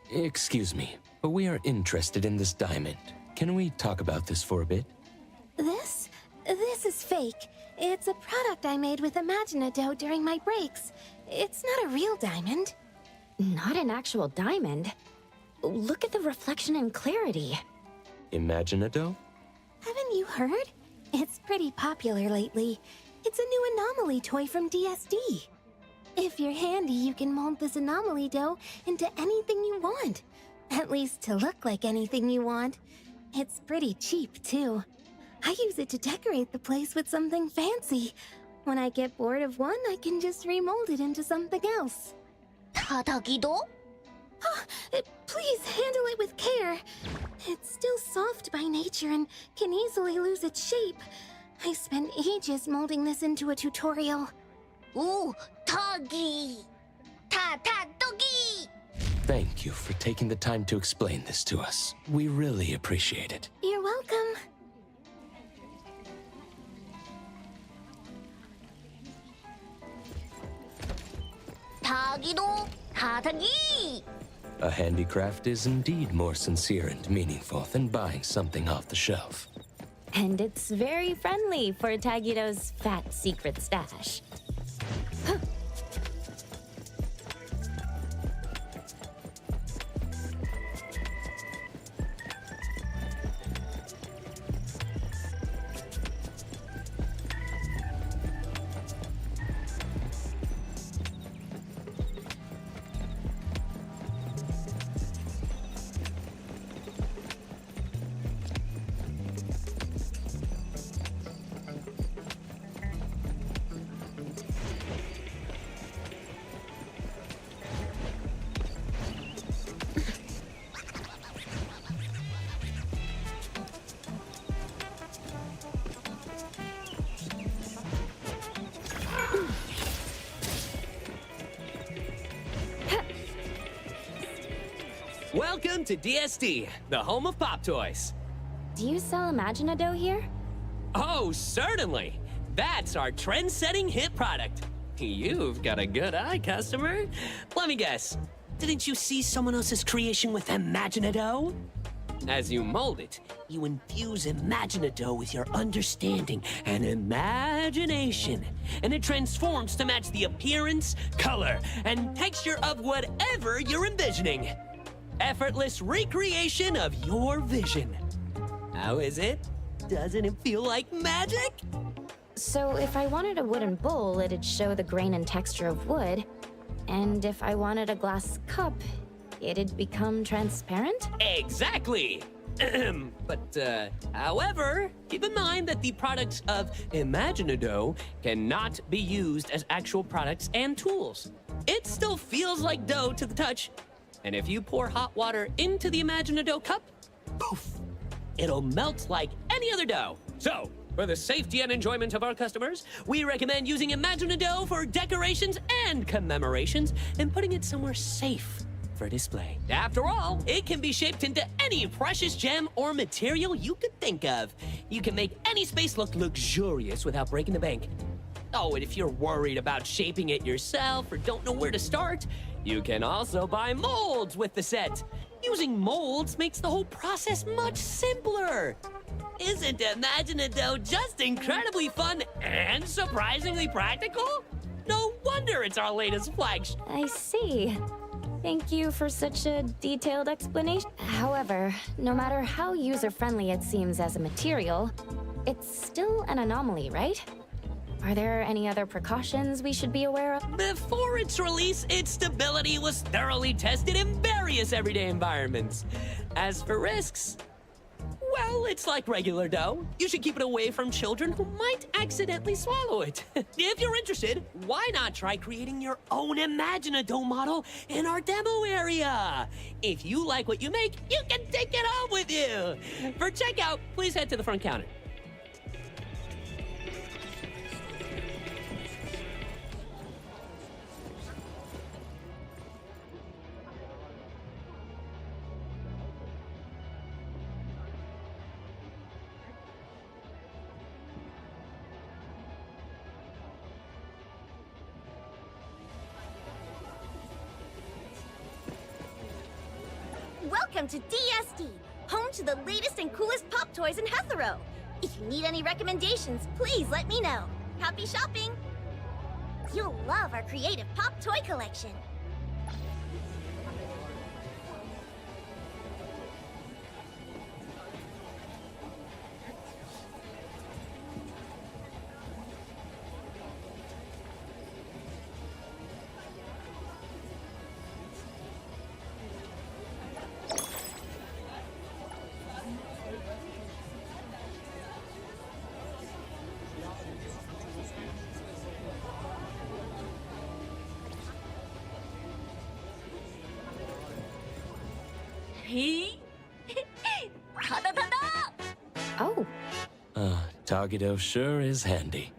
Excuse me, but we are interested in this diamond. Can we talk about this for a bit? This is fake. It's a product I made with Imaginado during my breaks. It's not a real diamond. Not an actual diamond. Look at the reflection and clarity. Imaginado? Haven't you heard? It's pretty popular lately. It's a new anomaly toy from DSD. If you're handy, you can mold this anomaly dough into anything you want. At least to look like anything you want. It's pretty cheap, too. I use it to decorate the place with something fancy. When I get bored of one, I can just remold it into something else. Please handle it with care. It's still soft by nature and can easily lose its shape. I spent ages molding this into a tutorial. Ooh, Toggy! Doggy! Thank you for taking the time to explain this to us. We really appreciate it. You're welcome. Tagi! A handicraft is indeed more sincere and meaningful than buying something off the shelf. And it's very friendly for Tagido's fat secret stash. Welcome to DSD, the home of Pop Toys. Do you sell Imaginado here? Oh, certainly. That's our trend-setting hit product. You've got a good eye, customer. Let me guess. Didn't you see someone else's creation with Imaginado? As you mold it, you infuse Imaginado with your understanding and imagination, and it transforms to match the appearance, color, and texture of whatever you're envisioning. Effortless recreation of your vision. How is it? Doesn't it feel like magic? So if I wanted a wooden bowl, it'd show the grain and texture of wood. And if I wanted a glass cup, it'd become transparent? Exactly! However, keep in mind that the products of Imaginado cannot be used as actual products and tools. It still feels like dough to the touch. And if you pour hot water into the Imaginado cup, poof, it'll melt like any other dough. So, for the safety and enjoyment of our customers, we recommend using Imaginado for decorations and commemorations and putting it somewhere safe for display. After all, it can be shaped into any precious gem or material you could think of. You can make any space look luxurious without breaking the bank. Oh, and if you're worried about shaping it yourself or don't know where to start, you can also buy molds with the set. Using molds makes the whole process much simpler. Isn't Imaginado just incredibly fun and surprisingly practical? No wonder it's our latest flagship. I see. Thank you for such a detailed explanation. However, no matter how user-friendly it seems as a material, it's still an anomaly, right? Are there any other precautions we should be aware of? Before its release, its stability was thoroughly tested in various everyday environments. As for risks, well, it's like regular dough. You should keep it away from children who might accidentally swallow it. If you're interested, why not try creating your own Imaginado model in our demo area? If you like what you make, you can take it home with you. For checkout, please head to the front counter. Welcome to DSD, home to the latest and coolest pop toys in Hetero. If you need any recommendations, please let me know. Happy shopping! You'll love our creative pop toy collection. Oh. Tagido sure is handy.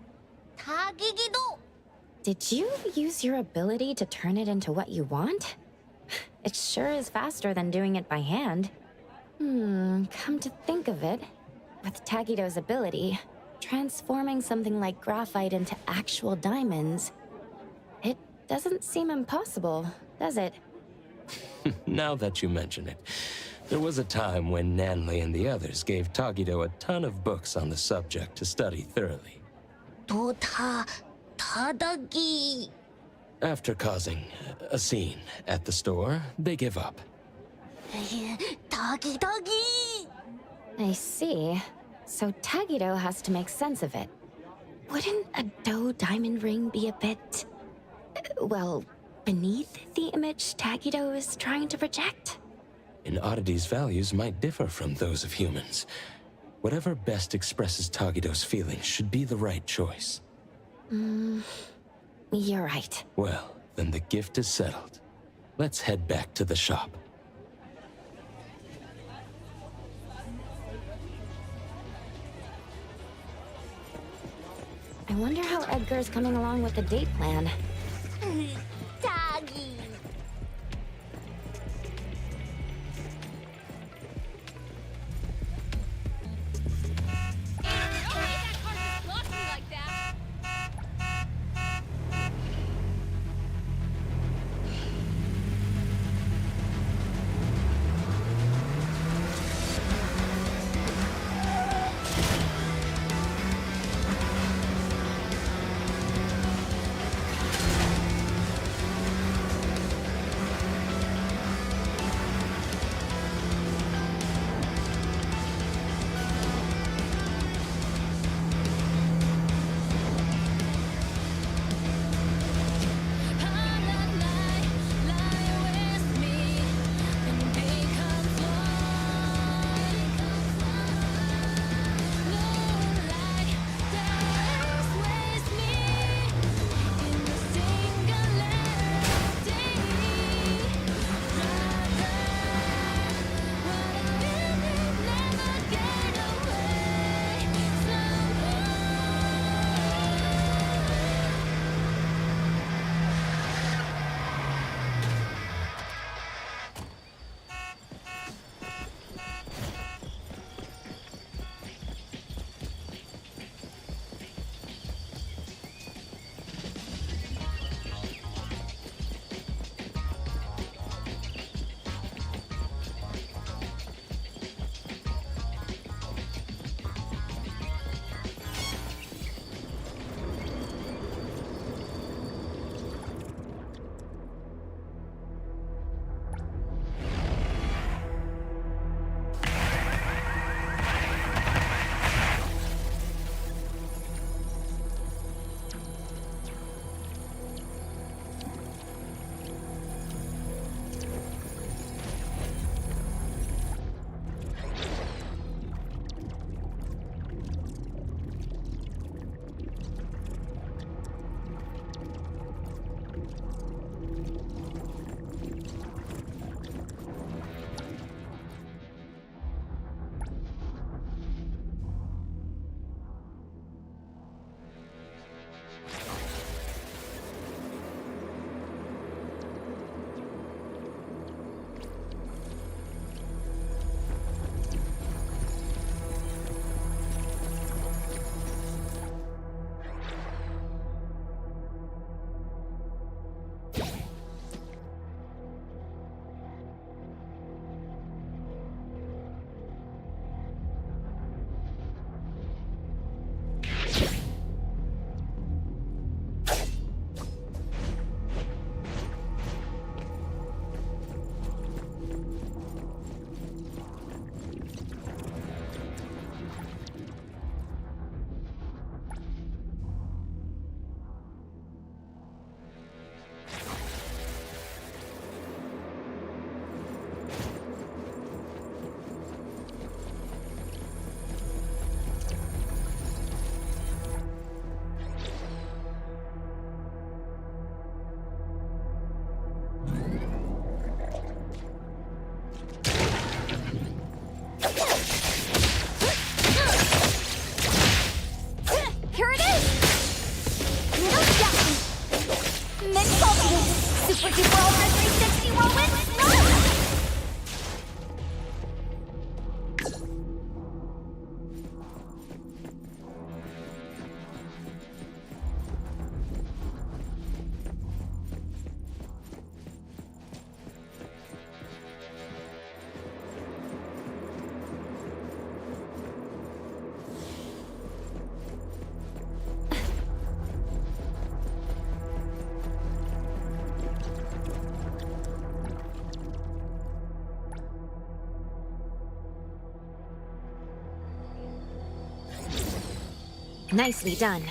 Tagigido! Did you use your ability to turn it into what you want? It sure is faster than doing it by hand. Come to think of it, with Tagido's ability, transforming something like graphite into actual diamonds, it doesn't seem impossible, does it? Now that you mention it, there was a time when Nanley and the others gave Tagido a ton of books on the subject to study thoroughly. Tadagi. After causing a scene at the store, they give up. Tagi. I see. So Tagido has to make sense of it. Wouldn't a dough diamond ring be a bit, well, beneath the image Tagido is trying to project? An oddity's values might differ from those of humans. Whatever best expresses Tagido's feelings should be the right choice. You're right. Well, then the gift is settled. Let's head back to the shop. I wonder how Edgar's coming along with the date plan. Tagi. Nicely done.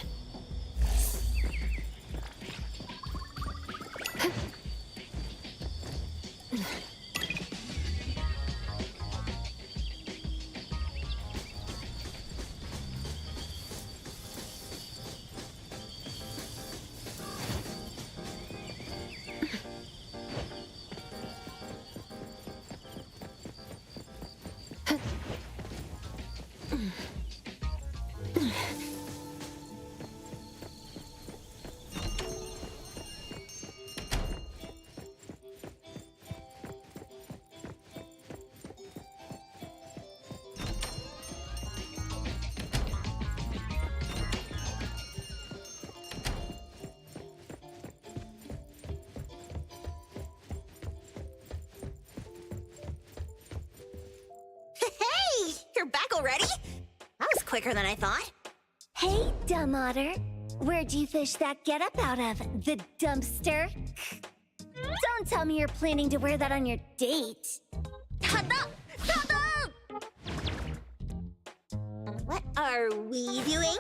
Hey, you're back already? That was quicker than I thought. Hey, dumb otter. Where'd you fish that getup out of? The dumpster? Don't tell me you're planning to wear that on your date. Tada! Tada! What are we doing?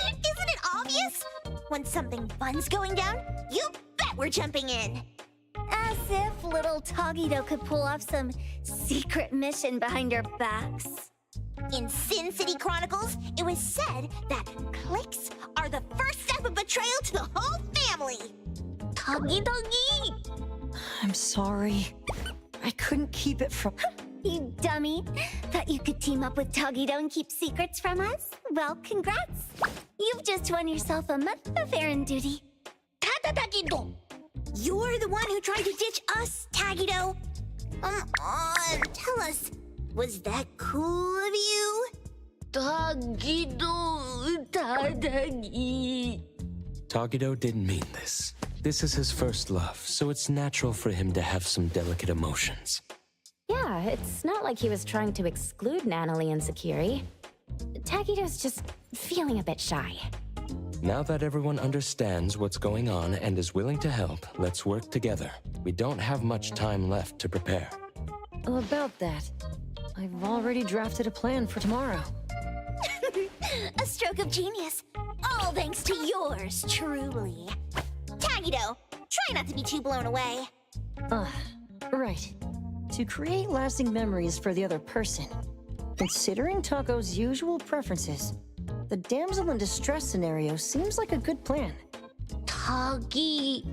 Isn't it obvious? When something fun's going down, you bet we're jumping in. As if little Togito could pull off some secret mission behind our backs. In Sin City Chronicles, it was said that clicks are the first step of betrayal to the whole family. Togi-dogi! I'm sorry. I couldn't keep it from... You dummy. Thought you could team up with Togito and keep secrets from us? Well, congrats. You've just won yourself a month of errand duty. Tata-tagido! You're the one who tried to ditch us, Tagido. Come on, tell us. Was that cool of you? Togito, Tadagi. Tagido didn't mean this. This is his first love, so it's natural for him to have some delicate emotions. Yeah, it's not like he was trying to exclude Nanalie and Sakiri. Tagito's just feeling a bit shy. Now that everyone understands what's going on and is willing to help, let's work together. We don't have much time left to prepare. About that, I've already drafted a plan for tomorrow. A stroke of genius. All thanks to yours, truly. Tagido, try not to be too blown away. Right. To create lasting memories for the other person. Considering Taco's usual preferences, the damsel in distress scenario seems like a good plan. Tagi...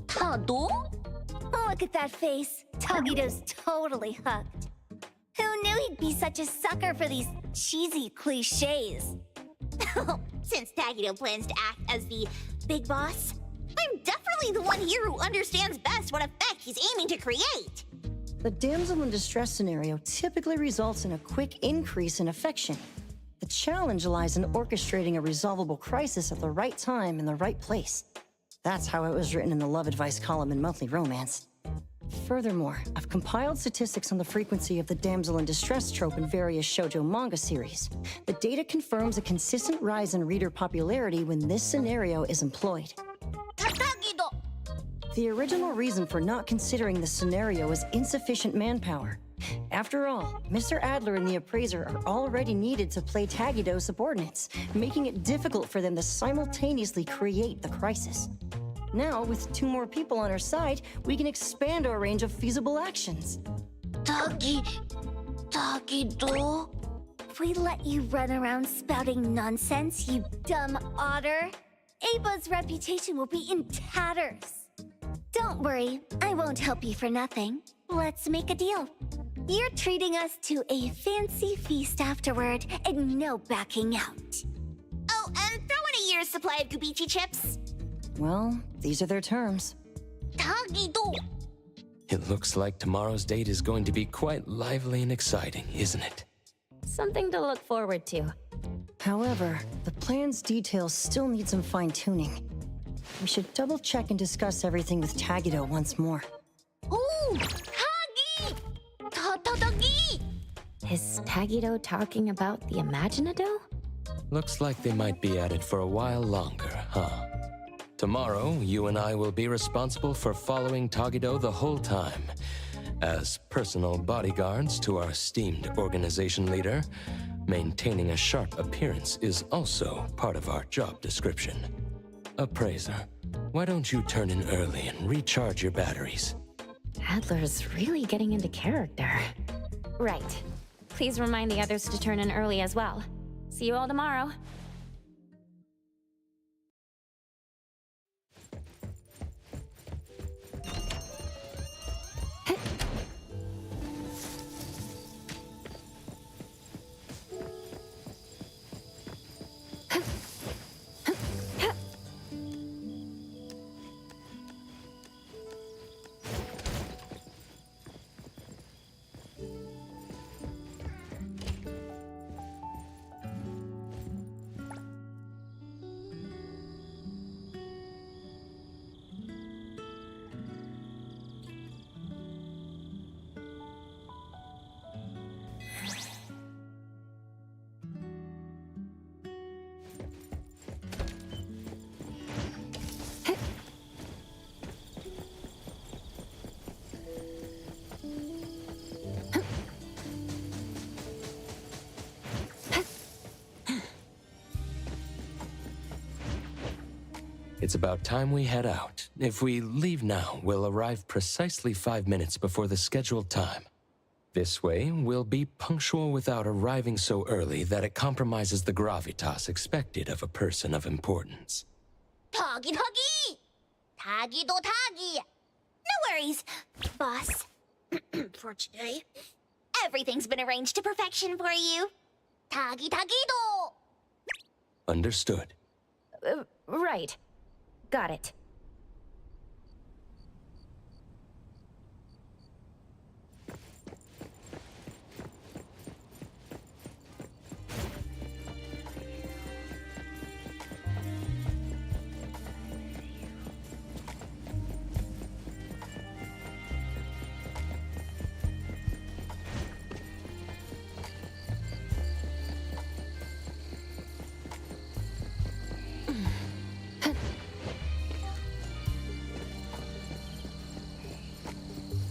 Tado? Look at that face. Togito's totally hooked. Who knew he'd be such a sucker for these cheesy cliches? Since Tagido plans to act as the big boss, I'm definitely the one here who understands best what effect he's aiming to create. The damsel in distress scenario typically results in a quick increase in affection. The challenge lies in orchestrating a resolvable crisis at the right time in the right place. That's how it was written in the love advice column in Monthly Romance. Furthermore, I've compiled statistics on the frequency of the damsel in distress trope in various shoujo manga series. The data confirms a consistent rise in reader popularity when this scenario is employed. The original reason for not considering this scenario was insufficient manpower. After all, Mr. Adler and the Appraiser are already needed to play Tagido subordinates, making it difficult for them to simultaneously create the crisis. Now, with 2 more people on our side, we can expand our range of feasible actions. Tagido? If we let you run around spouting nonsense, you dumb otter, Aba's reputation will be in tatters. Don't worry, I won't help you for nothing. Let's make a deal. You're treating us to a fancy feast afterward, and no backing out. Oh, and throw in a year's supply of Gubichi chips. Well, these are their terms. Tagido! It looks like tomorrow's date is going to be quite lively and exciting, isn't it? Something to look forward to. However, the plan's details still need some fine-tuning. We should double-check and discuss everything with Tagido once more. Ooh! Tagi! Tadagi! Is Tagido talking about the Imaginado? Looks like they might be at it for a while longer, huh? Tomorrow, you and I will be responsible for following Tagido the whole time. As personal bodyguards to our esteemed organization leader, maintaining a sharp appearance is also part of our job description. Appraiser, why don't you turn in early and recharge your batteries? Adler's really getting into character. Right. Please remind the others to turn in early as well. See you all tomorrow. It's about time we head out. If we leave now, we'll arrive precisely 5 minutes before the scheduled time. This way, we'll be punctual without arriving so early that it compromises the gravitas expected of a person of importance. Toggy doggy! Toggy do toggy! No worries, boss. For today, everything's been arranged to perfection for you. Toggy toggy do! Understood. Right. Got it.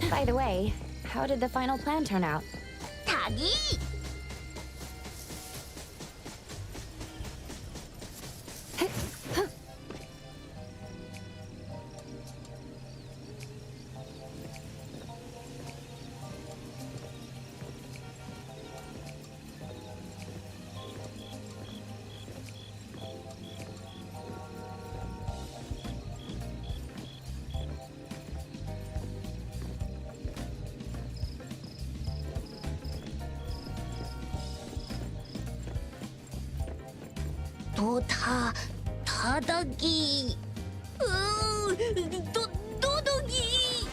By the way, how did the final plan turn out? Toggy! Tadagi. Dodoggy.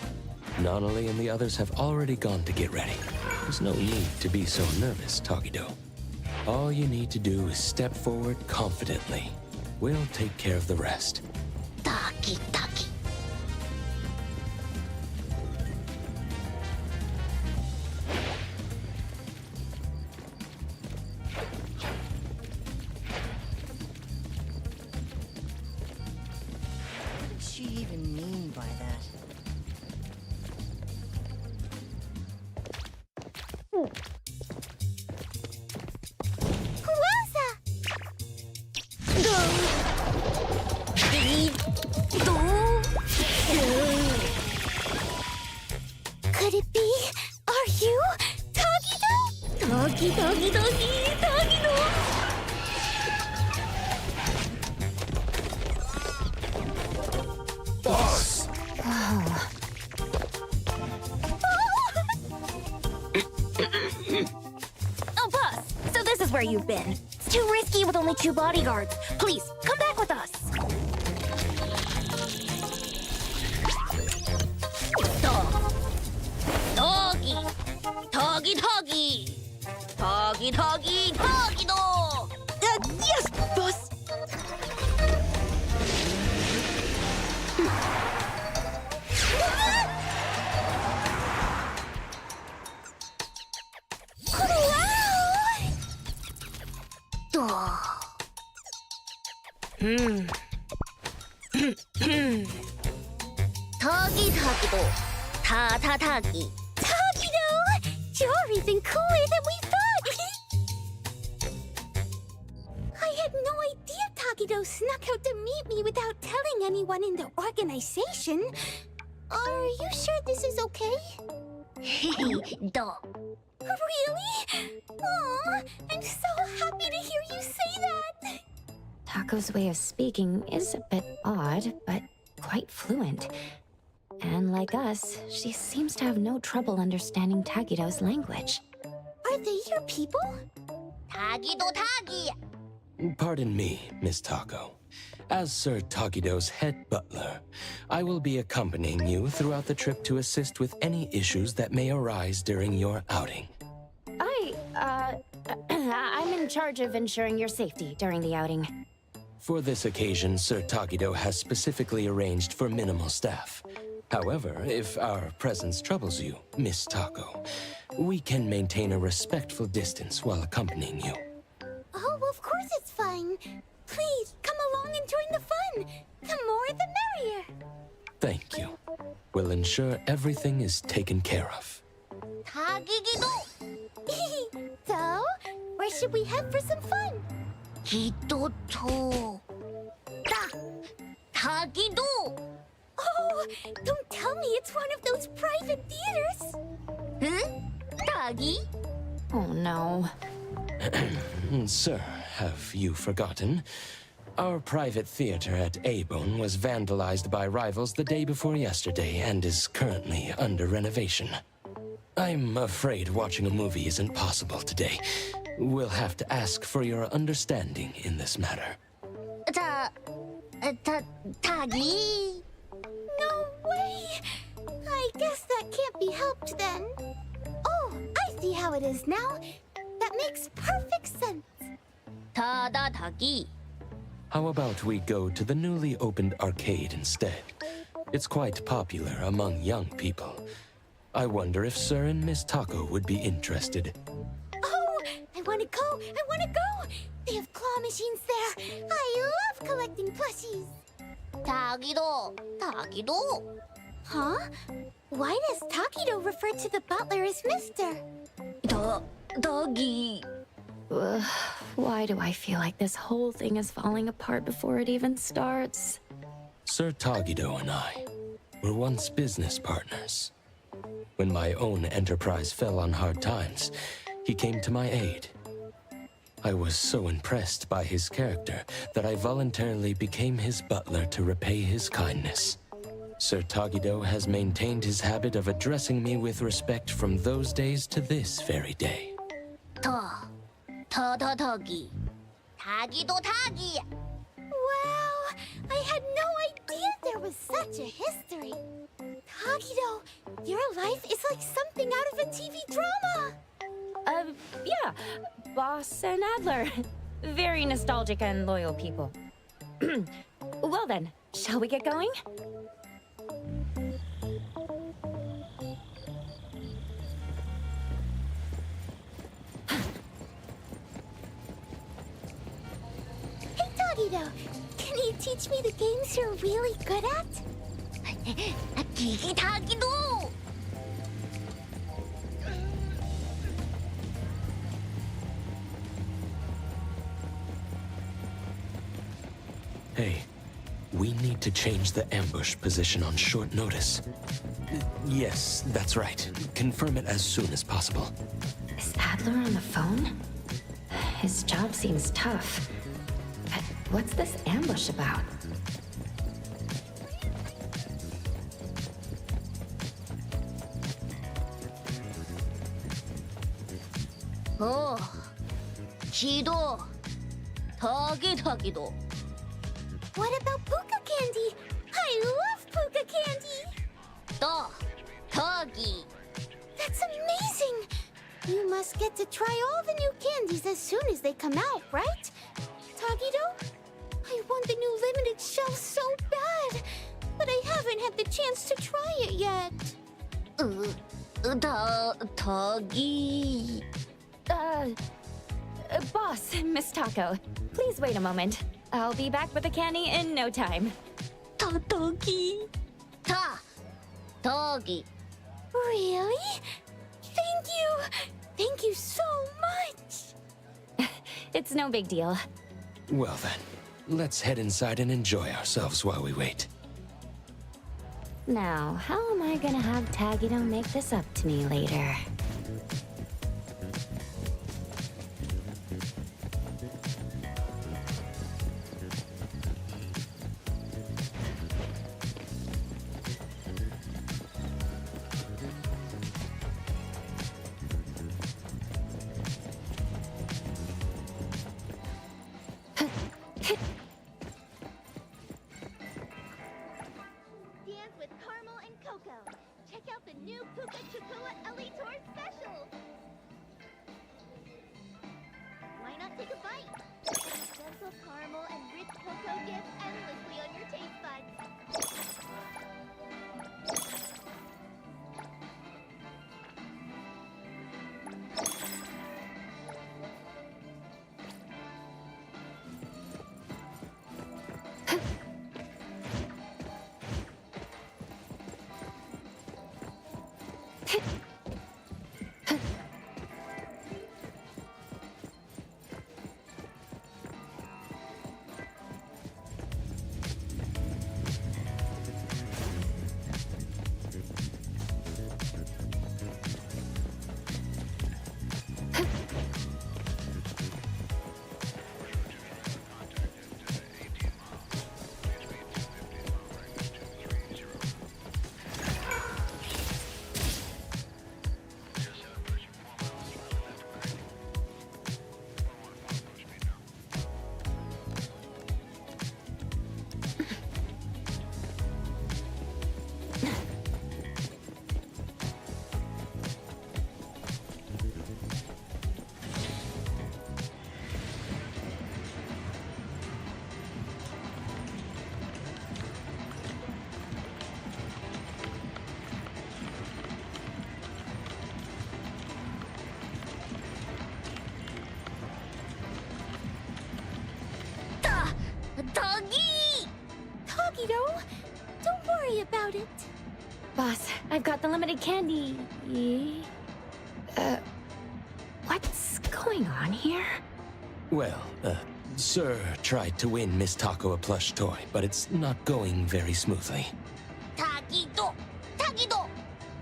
Nonali and the others have already gone to get ready. There's no need to be so nervous, Togido. All you need to do is step forward confidently. We'll take care of the rest. Taki taki. What did she even mean by that? Kurosa! Go! Beep! Do! Could it be? Are you Togido? Togi, Togi, Togi, Togido! Boss! Oh, boss! So this is where you've been. It's too risky with only 2 bodyguards. Please, come back with us. Doggy! Doggy, doggy! Doggy, doggy, doggy, dog! Yes, boss! Toggy Togido. Ta-ta-tagi. Togido! You're even cooler than we thought! Tagido snuck out to meet me without telling anyone in the organization. Are you sure this is okay? Really? Aw, I'm so happy to hear you say that. Taco's way of speaking is a bit odd, but quite fluent. And like us, she seems to have no trouble understanding Tagido's language. Are they your people? Tagido Tagi! Pardon me, Miss Taco. As Sir Tagido's head butler, I will be accompanying you throughout the trip to assist with any issues that may arise during your outing. I'm in charge of ensuring your safety during the outing. For this occasion, Sir Tagido has specifically arranged for minimal staff. However, if our presence troubles you, Miss Taco, we can maintain a respectful distance while accompanying you. Oh, of course it's fine. Please, come along and join the fun. The more the merrier. Thank you. We'll ensure everything is taken care of. Tagigido! So, where should we head for some fun? Gidoto. Tagido! Oh, don't tell me it's one of those private theaters. Huh? Tagi? Oh no. Sir, have you forgotten? Our private theater at A-Bone was vandalized by rivals the day before yesterday and is currently under renovation. I'm afraid watching a movie isn't possible today. We'll have to ask for your understanding in this matter. Tagi? No way! I guess that can't be helped then. Oh, I see how it is now. That makes perfect sense. Tagi. How about we go to the newly opened arcade instead? It's quite popular among young people. I wonder if Sir and Miss Taco would be interested. Oh, I want to go! I want to go! They have claw machines there. I love collecting plushies. Tagido. Huh? Why does Tagido refer to the butler as Mr.? Doggy. Why do I feel like this whole thing is falling apart before it even starts? Sir Tagido and I were once business partners. When my own enterprise fell on hard times, he came to my aid. I was so impressed by his character that I voluntarily became his butler to repay his kindness. Sir Tagido has maintained his habit of addressing me with respect from those days to this very day. Tagi. Tagido Tagi. Wow, I had no idea there was such a history. Tagido, your life is like something out of a TV drama. Yeah. Boss and Adler. Very nostalgic and loyal people. Well then, shall we get going? Hey, Tagido, can you teach me the games you're really good at? Tagido! Hey, we need to change the ambush position on short notice. Yes, that's right. Confirm it as soon as possible. Is Adler on the phone? His job seems tough. But what's this ambush about? Oh, Chido. Tagido. What about puka candy? I love puka candy! Tagi. That's amazing! You must get to try all the new candies as soon as they come out, right? Tagido? I want the new limited shell so bad, but I haven't had the chance to try it yet. Tagi. Boss, Miss Taco, please wait a moment. I'll be back with the candy in no time. Tagi. Tagi. Really? Thank you! Thank you so much! It's no big deal. Well then, let's head inside and enjoy ourselves while we wait. Now, how am I gonna have Tagido make this up to me later? Dance with Caramel and Cocoa. Check out the new Puka Chukua Elitor special. Why not take a bite? Gentle caramel and rich cocoa dip endlessly on your taste buds. Doggy! Tagido, don't worry about it. Boss, I've got the limited candy. What's going on here? Well, Sir tried to win Miss Taco a plush toy, but it's not going very smoothly. Tagido! Tagido!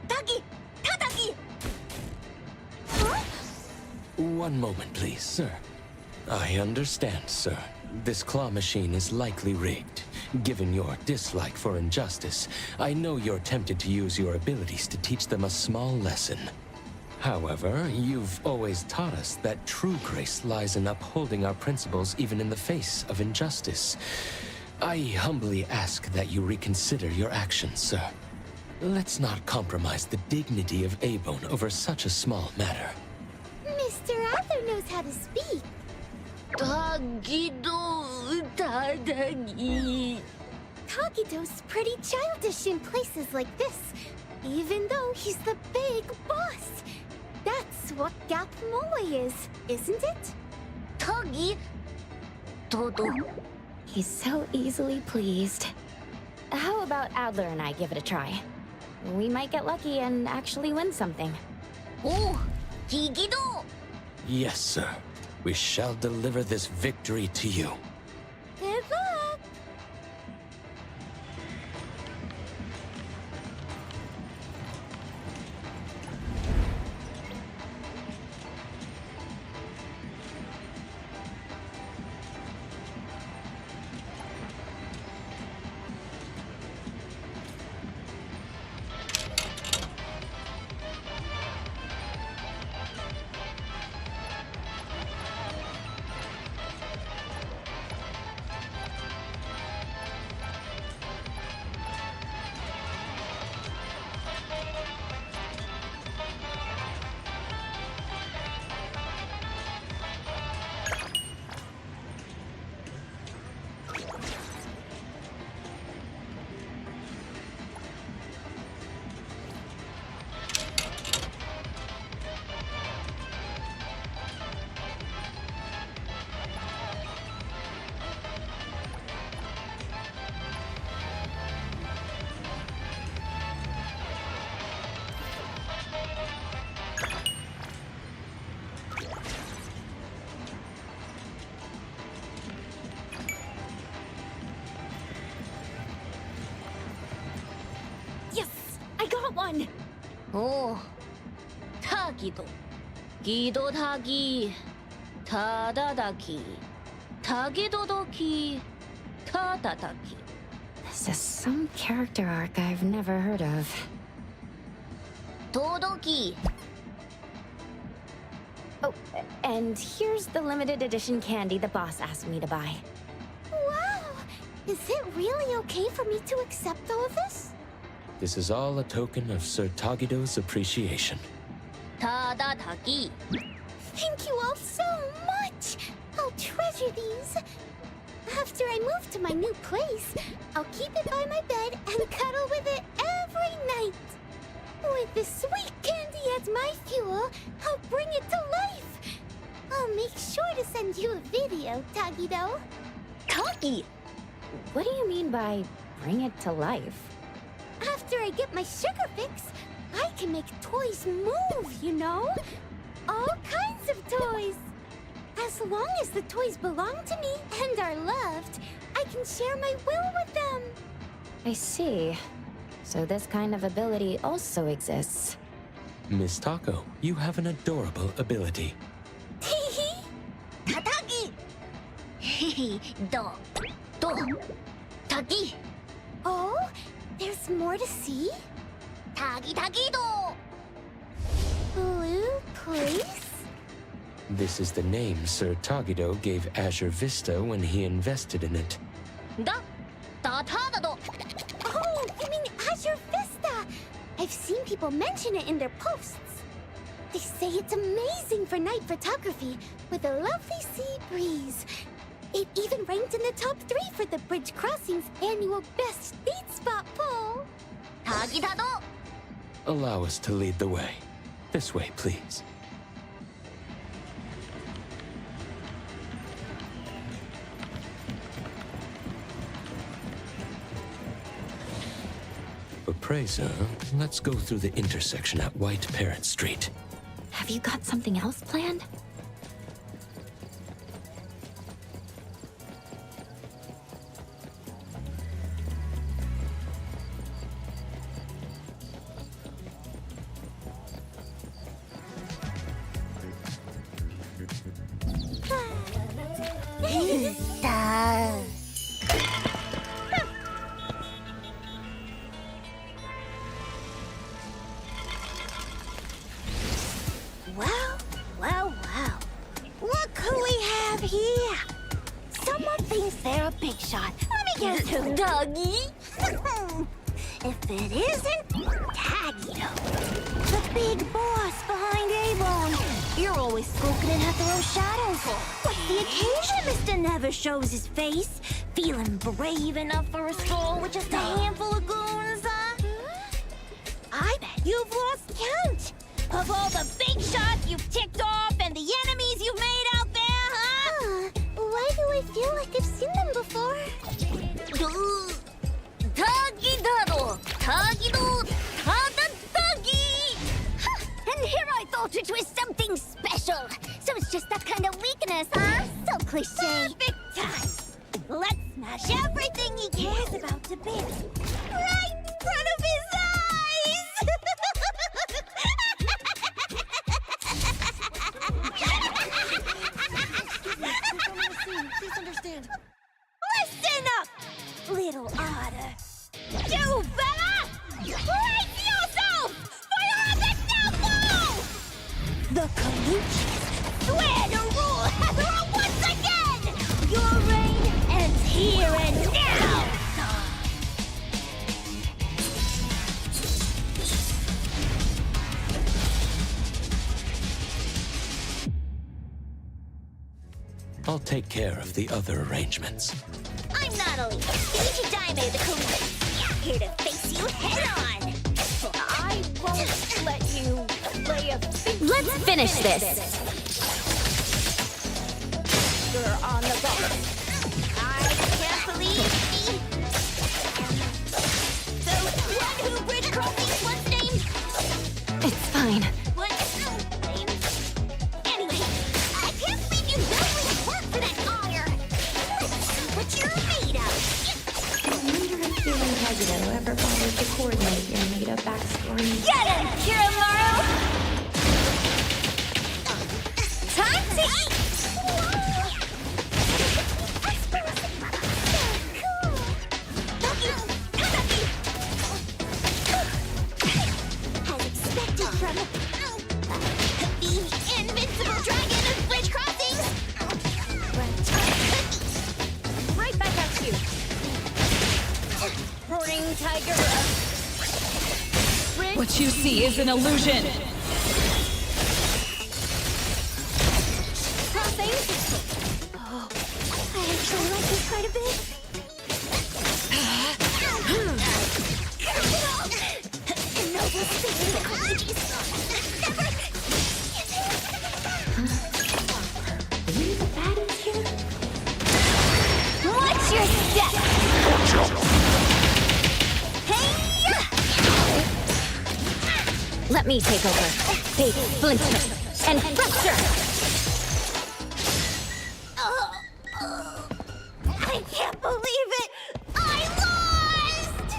Tagi! Tatagi! One moment, please, sir. I understand, sir. This claw machine is likely rigged. Given your dislike for injustice, I know you're tempted to use your abilities to teach them a small lesson. However, you've always taught us that true grace lies in upholding our principles even in the face of injustice. I humbly ask that you reconsider your actions, sir. Let's not compromise the dignity of Abone over such a small matter. Mr. Adler knows how to speak. Tagido, Tadagi. Tagido's pretty childish in places like this, even though he's the big boss. That's what Gap Moe is, isn't it? Tagi. Todo. He's so easily pleased. How about Adler and I give it a try? We might get lucky and actually win something. Oh, Tagido! Yes, sir. We shall deliver this victory to you. Good luck! one! 오, 타기도, 기도 타기, 타다다기, 타기도도기, 타다다기. This is some character arc I've never heard of. 도도기. Oh, and here's the limited edition candy the boss asked me to buy. Wow! Is it really okay for me to accept all of this? This is all a token of Sir Tagido's appreciation. 타다다기. Thank you all so much! I'll treasure these. After I move to my new place, I'll keep it by my bed and cuddle with it every night. With this sweet candy as my fuel, I'll bring it to life. I'll make sure to send you a video, Tagido. Tagi! What do you mean by bring it to life? After I get my sugar fix, I can make toys move, you know? All kinds of toys. As long as the toys belong to me and are loved, I can share my will with them. I see. So this kind of ability also exists. Miss Taco, you have an adorable ability. 타다기. 도, 타기. Oh, there's more to see? 타기도. Blue place? This is the name Sir Tagido gave Azure Vista when he invested in it. 타다도. Oh, you mean Azure Vista? I've seen people mention it in their posts. They say it's amazing for night photography with a lovely sea breeze. It even ranked in the top 3 for the Bridge Crossing's annual Best Beat Spot poll. 타기다도. Allow us to lead the way. This way, please. Appraiser, let's go through the intersection at White Parrot Street. Have you got something else planned? Wow. Look who we have here. Someone thinks they're a big shot. Let me guess who. Doggy. If it isn't Tagido, the big boss behind A-Bone. You're always skulking and have throw shadows. What's the occasion Mr. Never shows his face? Feeling brave enough for a stroll with just a handful of goons, huh? I bet you've lost count of all the big shots you've ticked off and the enemies you've made out there, huh? Why do I feel like I've seen them before? 타기다도. 타기도. 타다다기. And here I thought it was something special. So it's just that kind of weakness, huh? So cliche. Perfect time. Let's smash everything he cares about to bits. Right in front of his eyes! Please understand. Listen up, little otter. You fella! Brace yourself! For you're on the downfall! The Kaluchis swear to rule Heather once again! Your reign ends here and now! I'll take care of the other arrangements. I'm Natalie, Daime the Kaluchis, here to face you head on! I won't let you lay a finger. Let's finish this. You're on the box. I can't believe me! So, one who Bridge Crossing was named? It's fine. What? Anyway, I can't believe you really worked for that honor! Let's see what you're made of! I wonder if you and Tagido ever bothered to coordinate your meetup. a backstory. Get him, Kiramaru! Time to eat! As expected from the invincible dragon of Bridge Crossings! Right back at you! Roaring tiger of... What you see is an illusion. Crossings? Oh, I actually like this quite a bit. Noble spirit ecologies. Are the baddies here? Watch your step! Let me take over. Fate, splinter, and fracture! I can't believe it! I lost!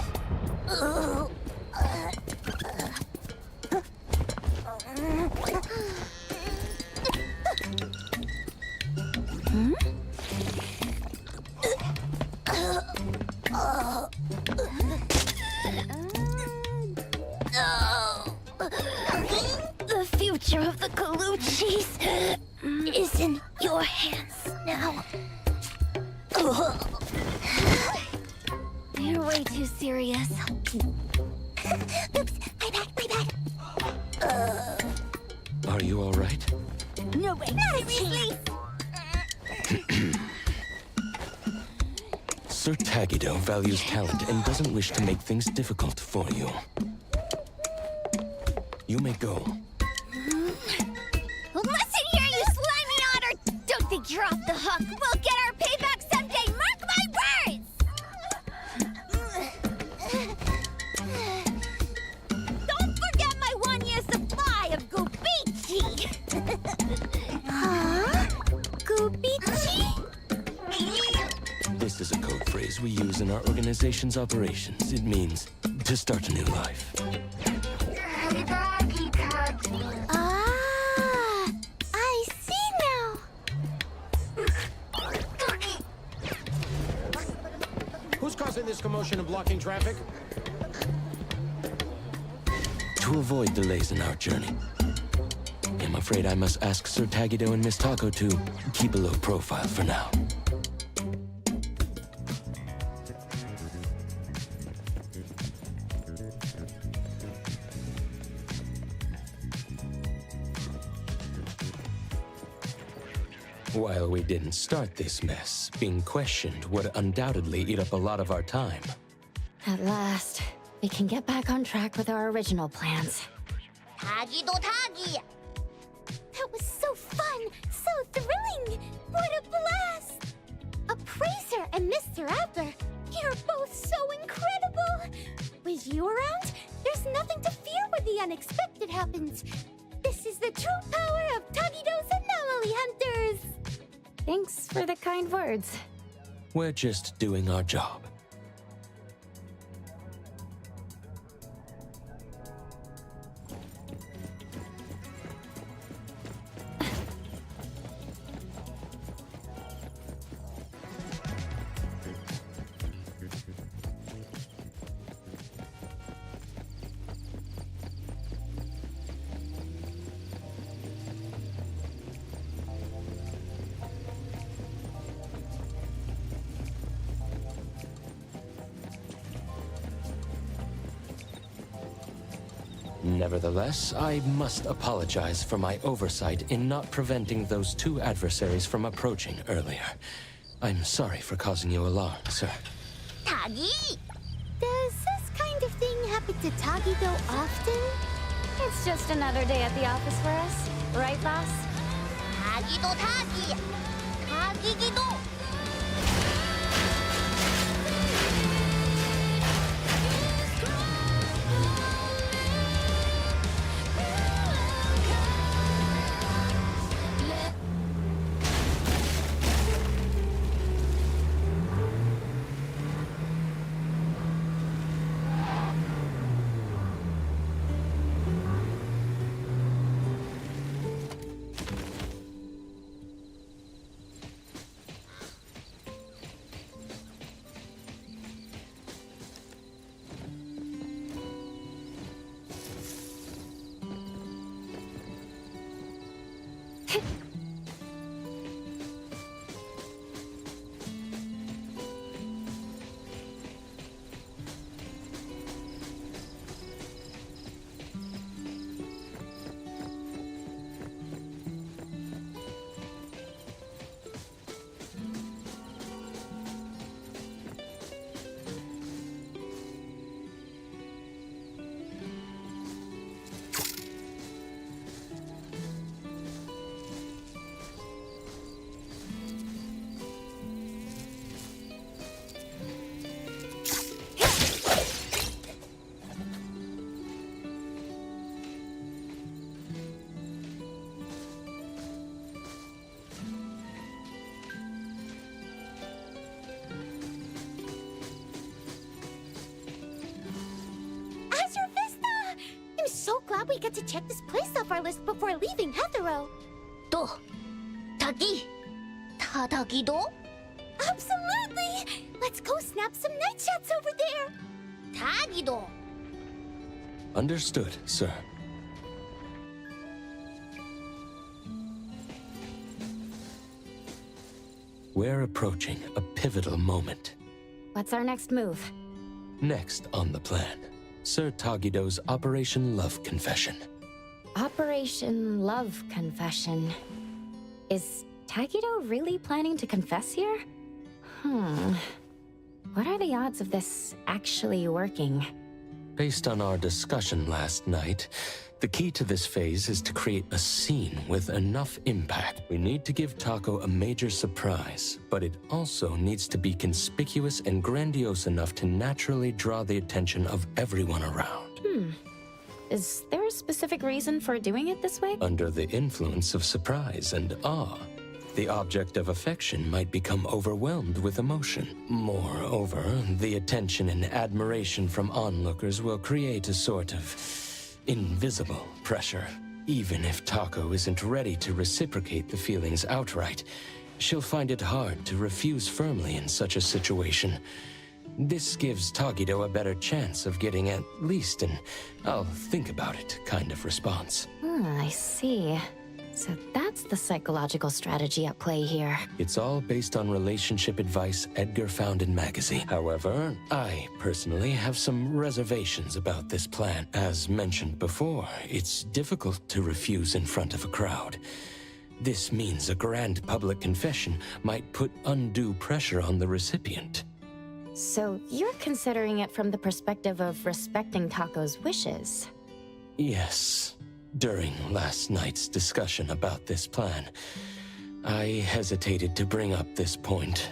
The future of the Colucci's is in your hands now. You're way too serious. Oops, my bad. Are you all right? No way, not seriously. Sir Tagido values talent and doesn't wish to make things difficult for you. You may go. Listen here, you slimy otter! Don't think you're off the hook. We'll get our payback someday, mark my words! Don't forget my 1-year supply of Gubichi! Huh? Gubichi? This is a code phrase we use in our organization's operations. It means to start a new life. Ah, I see now. Who's causing this commotion and blocking traffic? To avoid delays in our journey, I'm afraid I must ask Sir Tagido and Miss Tako to keep a low profile for now. While we didn't start this mess, being questioned would undoubtedly eat up a lot of our time. At last, we can get back on track with our original plans. Tagi do Tagi! That was so fun, so thrilling! What a blast! Appraiser and Mr. Adler, you're both so incredible! With you around, there's nothing to fear when the unexpected happens. This is the true power of Tagido's anomaly hunters! Thanks for the kind words. We're just doing our job. Nevertheless, I must apologize for my oversight in not preventing those two adversaries from approaching earlier. I'm sorry for causing you alarm, sir. Tagi! Does this kind of thing happen to Tagido often? It's just another day at the office for us, right, boss? Tagido Tagi! Tagigido! forget to check this place off our list before leaving Hetero. Do. Taki. Takido? Absolutely! Let's go snap some night shots over there! Takido. Understood, sir. We're approaching a pivotal moment. What's our next move? Next on the plan, Sir Tagido's Operation Love Confession. Operation Love Confession. Is Tagido really planning to confess here? What are the odds of this actually working? Based on our discussion last night, the key to this phase is to create a scene with enough impact. We need to give Taco a major surprise, but it also needs to be conspicuous and grandiose enough to naturally draw the attention of everyone around. Is there a specific reason for doing it this way? Under the influence of surprise and awe, the object of affection might become overwhelmed with emotion. Moreover, the attention and admiration from onlookers will create a sort of invisible pressure. Even if Taco isn't ready to reciprocate the feelings outright, she'll find it hard to refuse firmly in such a situation. This gives Tagido a better chance of getting at least an "I'll think about it" kind of response. I see. So that's the psychological strategy at play here. It's all based on relationship advice Edgar found in magazine. However, I personally have some reservations about this plan. As mentioned before, it's difficult to refuse in front of a crowd. This means a grand public confession might put undue pressure on the recipient. So you're considering it from the perspective of respecting Taco's wishes? Yes. During last night's discussion about this plan, I hesitated to bring up this point.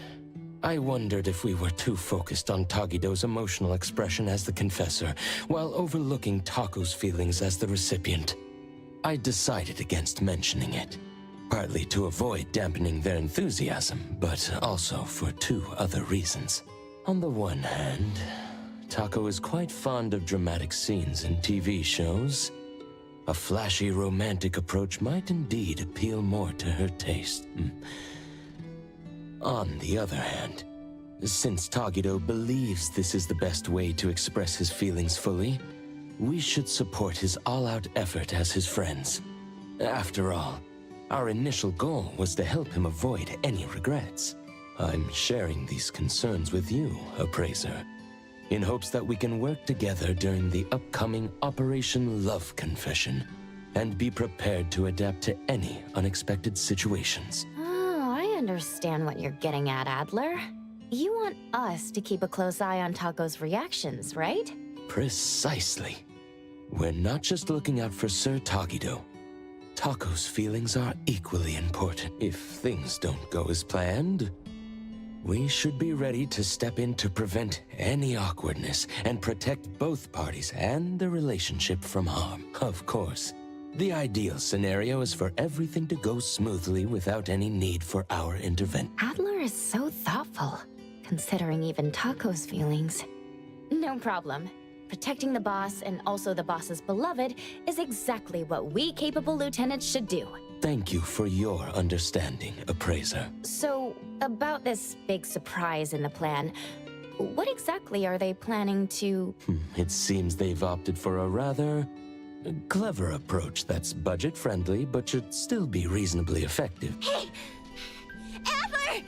I wondered if we were too focused on Tagido's emotional expression as the confessor, while overlooking Taco's feelings as the recipient. I decided against mentioning it, partly to avoid dampening their enthusiasm, but also for two other reasons. On the one hand, Taco is quite fond of dramatic scenes in TV shows. A flashy romantic approach might indeed appeal more to her taste. On the other hand, since Tagido believes this is the best way to express his feelings fully, we should support his all-out effort as his friends. After all, our initial goal was to help him avoid any regrets. I'm sharing these concerns with you, Appraiser, in hopes that we can work together during the upcoming Operation Love Confession and be prepared to adapt to any unexpected situations. Oh, I understand what you're getting at, Adler. You want us to keep a close eye on Taco's reactions, right? Precisely. We're not just looking out for Sir Tagido. Taco's feelings are equally important. If things don't go as planned, we should be ready to step in to prevent any awkwardness and protect both parties and the relationship from harm. Of course, the ideal scenario is for everything to go smoothly without any need for our intervention. Adler is so thoughtful, considering even Taco's feelings. No problem. Protecting the boss and also the boss's beloved is exactly what we capable lieutenants should do. Thank you for your understanding, Appraiser. So, about this big surprise in the plan, what exactly are they planning to... It seems they've opted for a rather clever approach that's budget-friendly but should still be reasonably effective. Hey! Adler!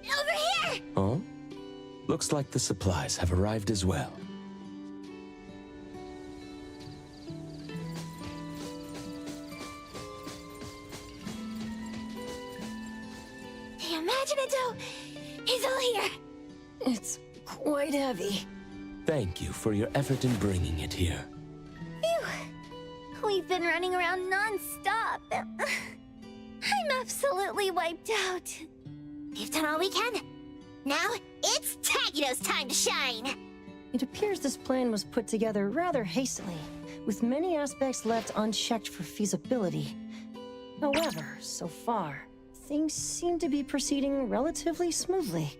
Over here! Huh? Looks like the supplies have arrived as well. He's all here. It's quite heavy. Thank you for your effort in bringing it here. Phew. We've been running around non-stop. I'm absolutely wiped out. We've done all we can. Now, it's Tagido's time to shine. It appears this plan was put together rather hastily, with many aspects left unchecked for feasibility. However, so far, things seem to be proceeding relatively smoothly.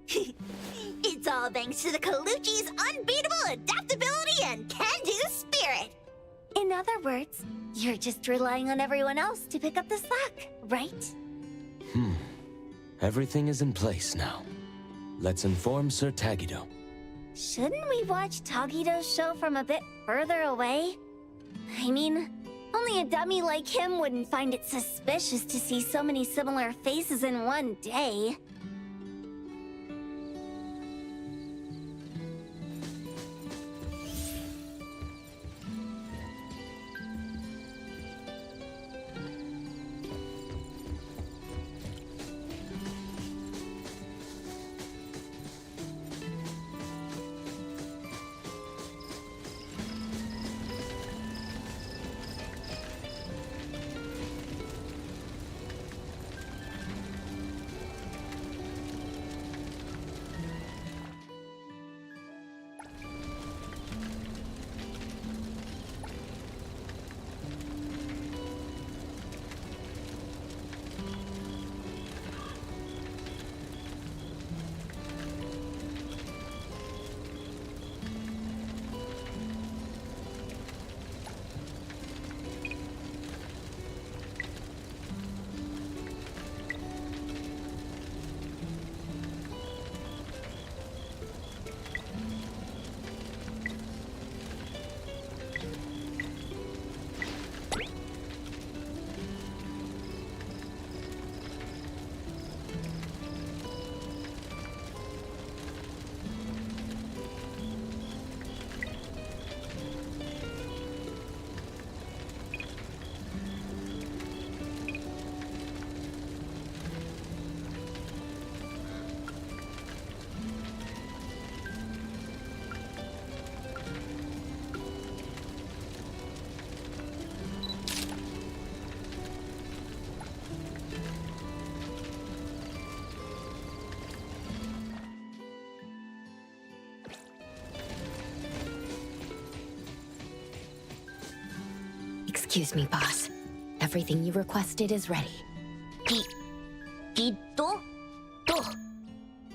It's all thanks to the Colucci's unbeatable adaptability and can-do spirit. In In other words, you're just relying on everyone else to pick up the slack, right? Everything is in place now. Let's inform Sir Tagido. Shouldn't we watch Tagido's show from a bit further away? I mean, only a dummy like him wouldn't find it suspicious to see so many similar faces in one day. Excuse me, boss. Everything you requested is ready.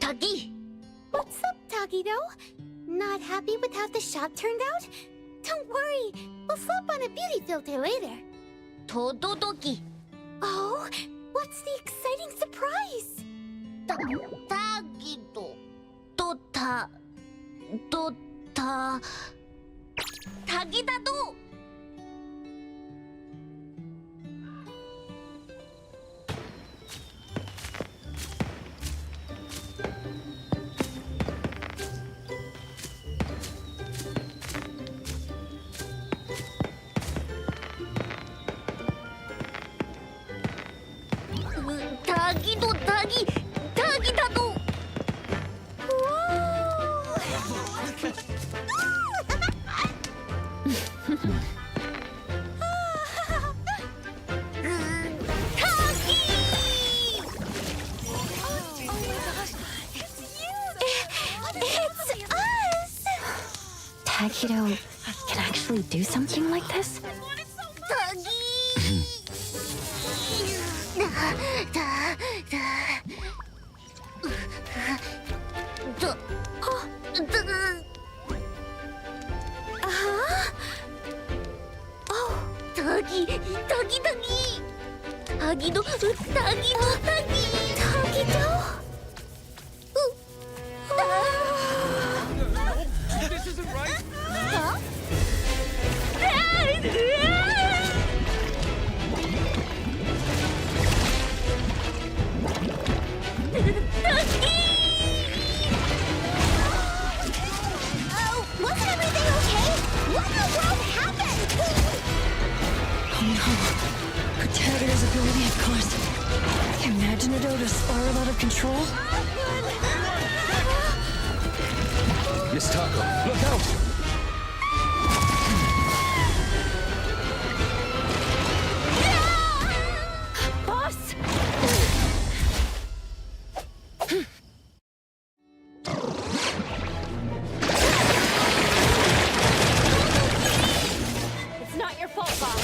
Tagi! What's up, Tagido? Not happy with how the shop turned out? Don't worry, we'll slap on a beauty filter later. Tododoki. Oh, what's the exciting surprise? Tagido. Tagida-do! Tagi-da-do! Tagido can actually do something like this? This isn't right! Huh? Wasn't everything okay? What in the world happened? Oh no. Protagor's ability had caused Imaginado to spiral out of control? Miss Taco, look out! Boss! It's not your fault, boss.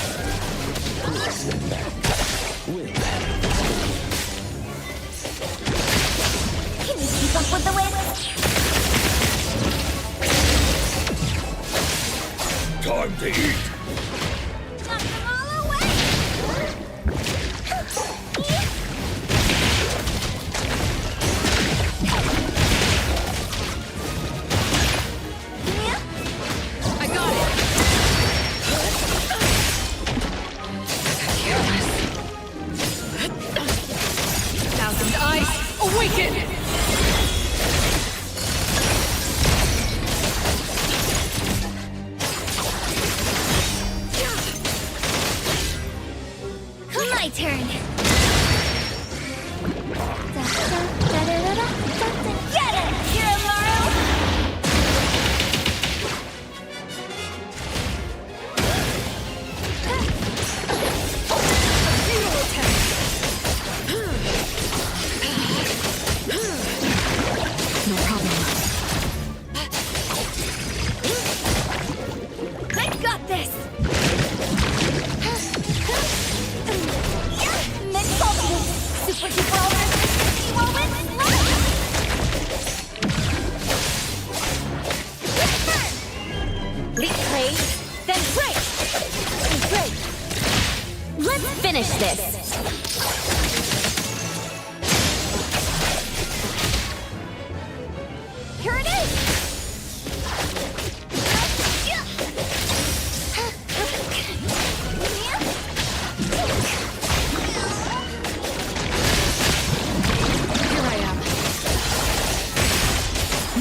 Can you keep up with the wind? Time to eat!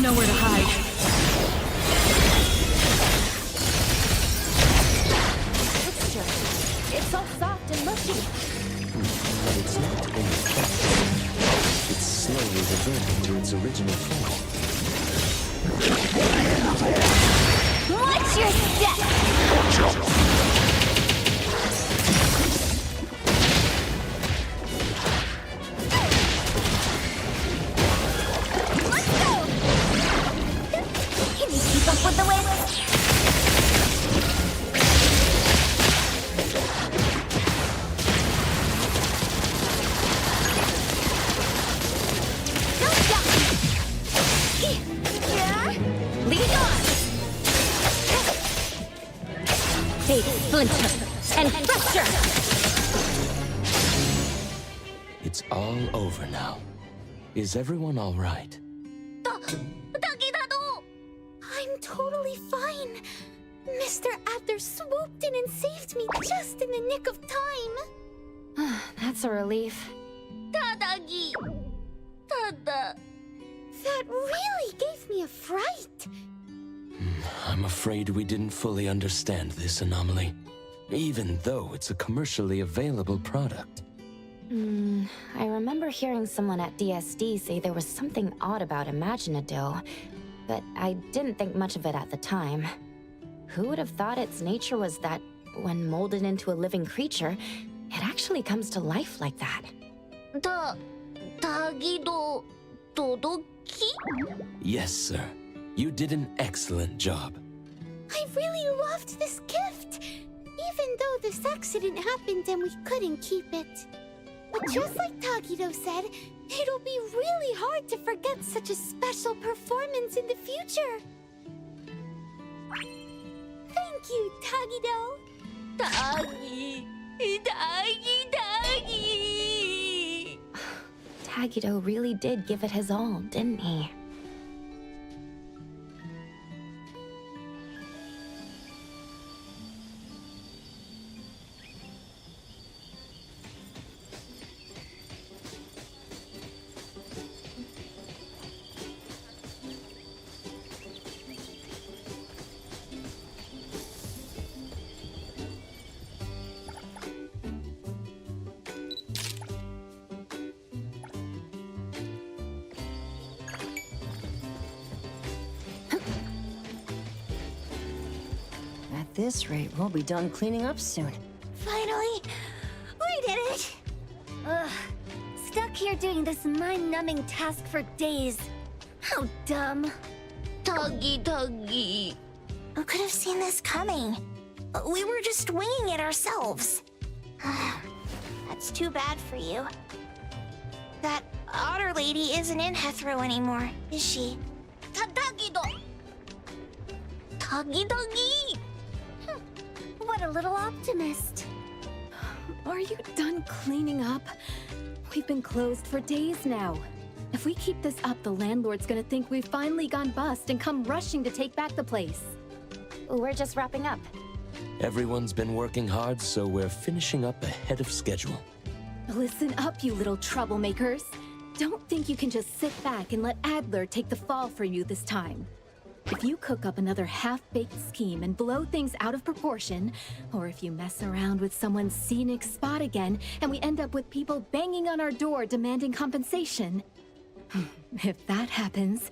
nowhere to hide. Texture. It's all soft and mushy. But it's not ineffective. It's slowly reverting to its original form. Watch your step! Let's go! Can you keep up with the wind? Lead on! Fade, splinter, and fracture! It's all over now. Is everyone all right? I'm totally fine. Mr. Adler swooped in and saved me just in the nick of time. That's a relief. Tadagi! Tada! That really gave me a fright. I'm afraid we didn't fully understand this anomaly, even though it's a commercially available product. I remember hearing someone at DSD say there was something odd about Imaginado, but I didn't think much of it at the time. Who would have thought its nature was that when molded into a living creature, it actually comes to life like that? Tagido... Todoki? Yes, sir. You did an excellent job. I really loved this gift, even though this accident happened and we couldn't keep it. But just like Tagido said, it'll be really hard to forget such a special performance in the future. Thank you, Tagido. Tagi... Tagi... Tagido really did give it his all, didn't he? At this rate, we'll be done cleaning up soon. Finally, we did it. Ugh, stuck here doing this mind-numbing task for days. How dumb. Tagi... Who could have seen this coming? We were just winging it ourselves. That's too bad for you. That otter lady isn't in Hethro anymore, is she? Tagido! Tagi-tagi! What a little optimist. Are you done cleaning up? We've been closed for days now. If we keep this up, the landlord's gonna think we've finally gone bust and come rushing to take back the place. We're just wrapping up. Everyone's been working hard, so we're finishing up ahead of schedule. Listen up, you little troublemakers. Don't think you can just sit back and let Adler take the fall for you this time. If you cook up another half-baked scheme and blow things out of proportion, or if you mess around with someone's scenic spot again and we end up with people banging on our door demanding compensation, if that happens,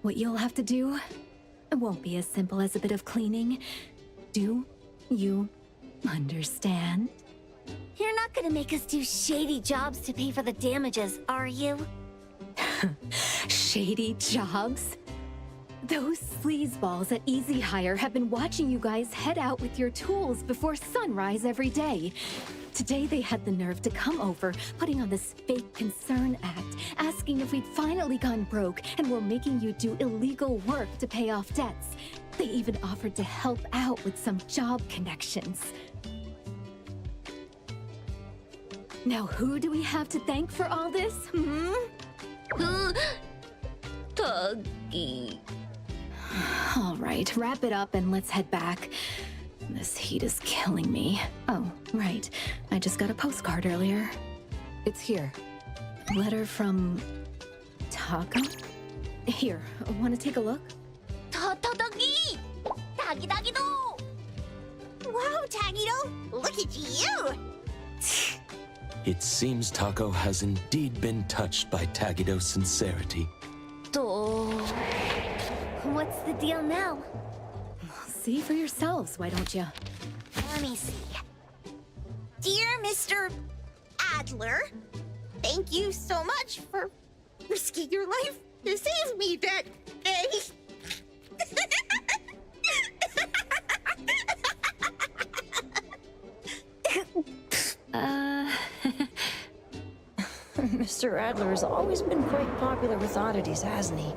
what you'll have to do, it won't be as simple as a bit of cleaning. Do you understand? You're not gonna make us do shady jobs to pay for the damages, are you? Shady jobs? Those sleazeballs at Easy Hire have been watching you guys head out with your tools before sunrise every day. Today they had the nerve to come over, putting on this fake concern act, asking if we'd finally gone broke and were making you do illegal work to pay off debts. They even offered to help out with some job connections. Now who do we have to thank for all this, Tagi... All right, wrap it up and let's head back. This heat is killing me. Oh, right. I just got a postcard earlier. It's here. Letter from... Taco? Here, want to take a look? 타타다기! 다기다기도! Wow, Tagido! Look at you! It seems Taco has indeed been touched by Tagido's sincerity. 또... What's the deal now? See for yourselves, why don't you? Let me see. Dear Mr. Adler, thank you so much for risking your life to save me that day. Mr. Adler has always been quite popular with oddities, hasn't he?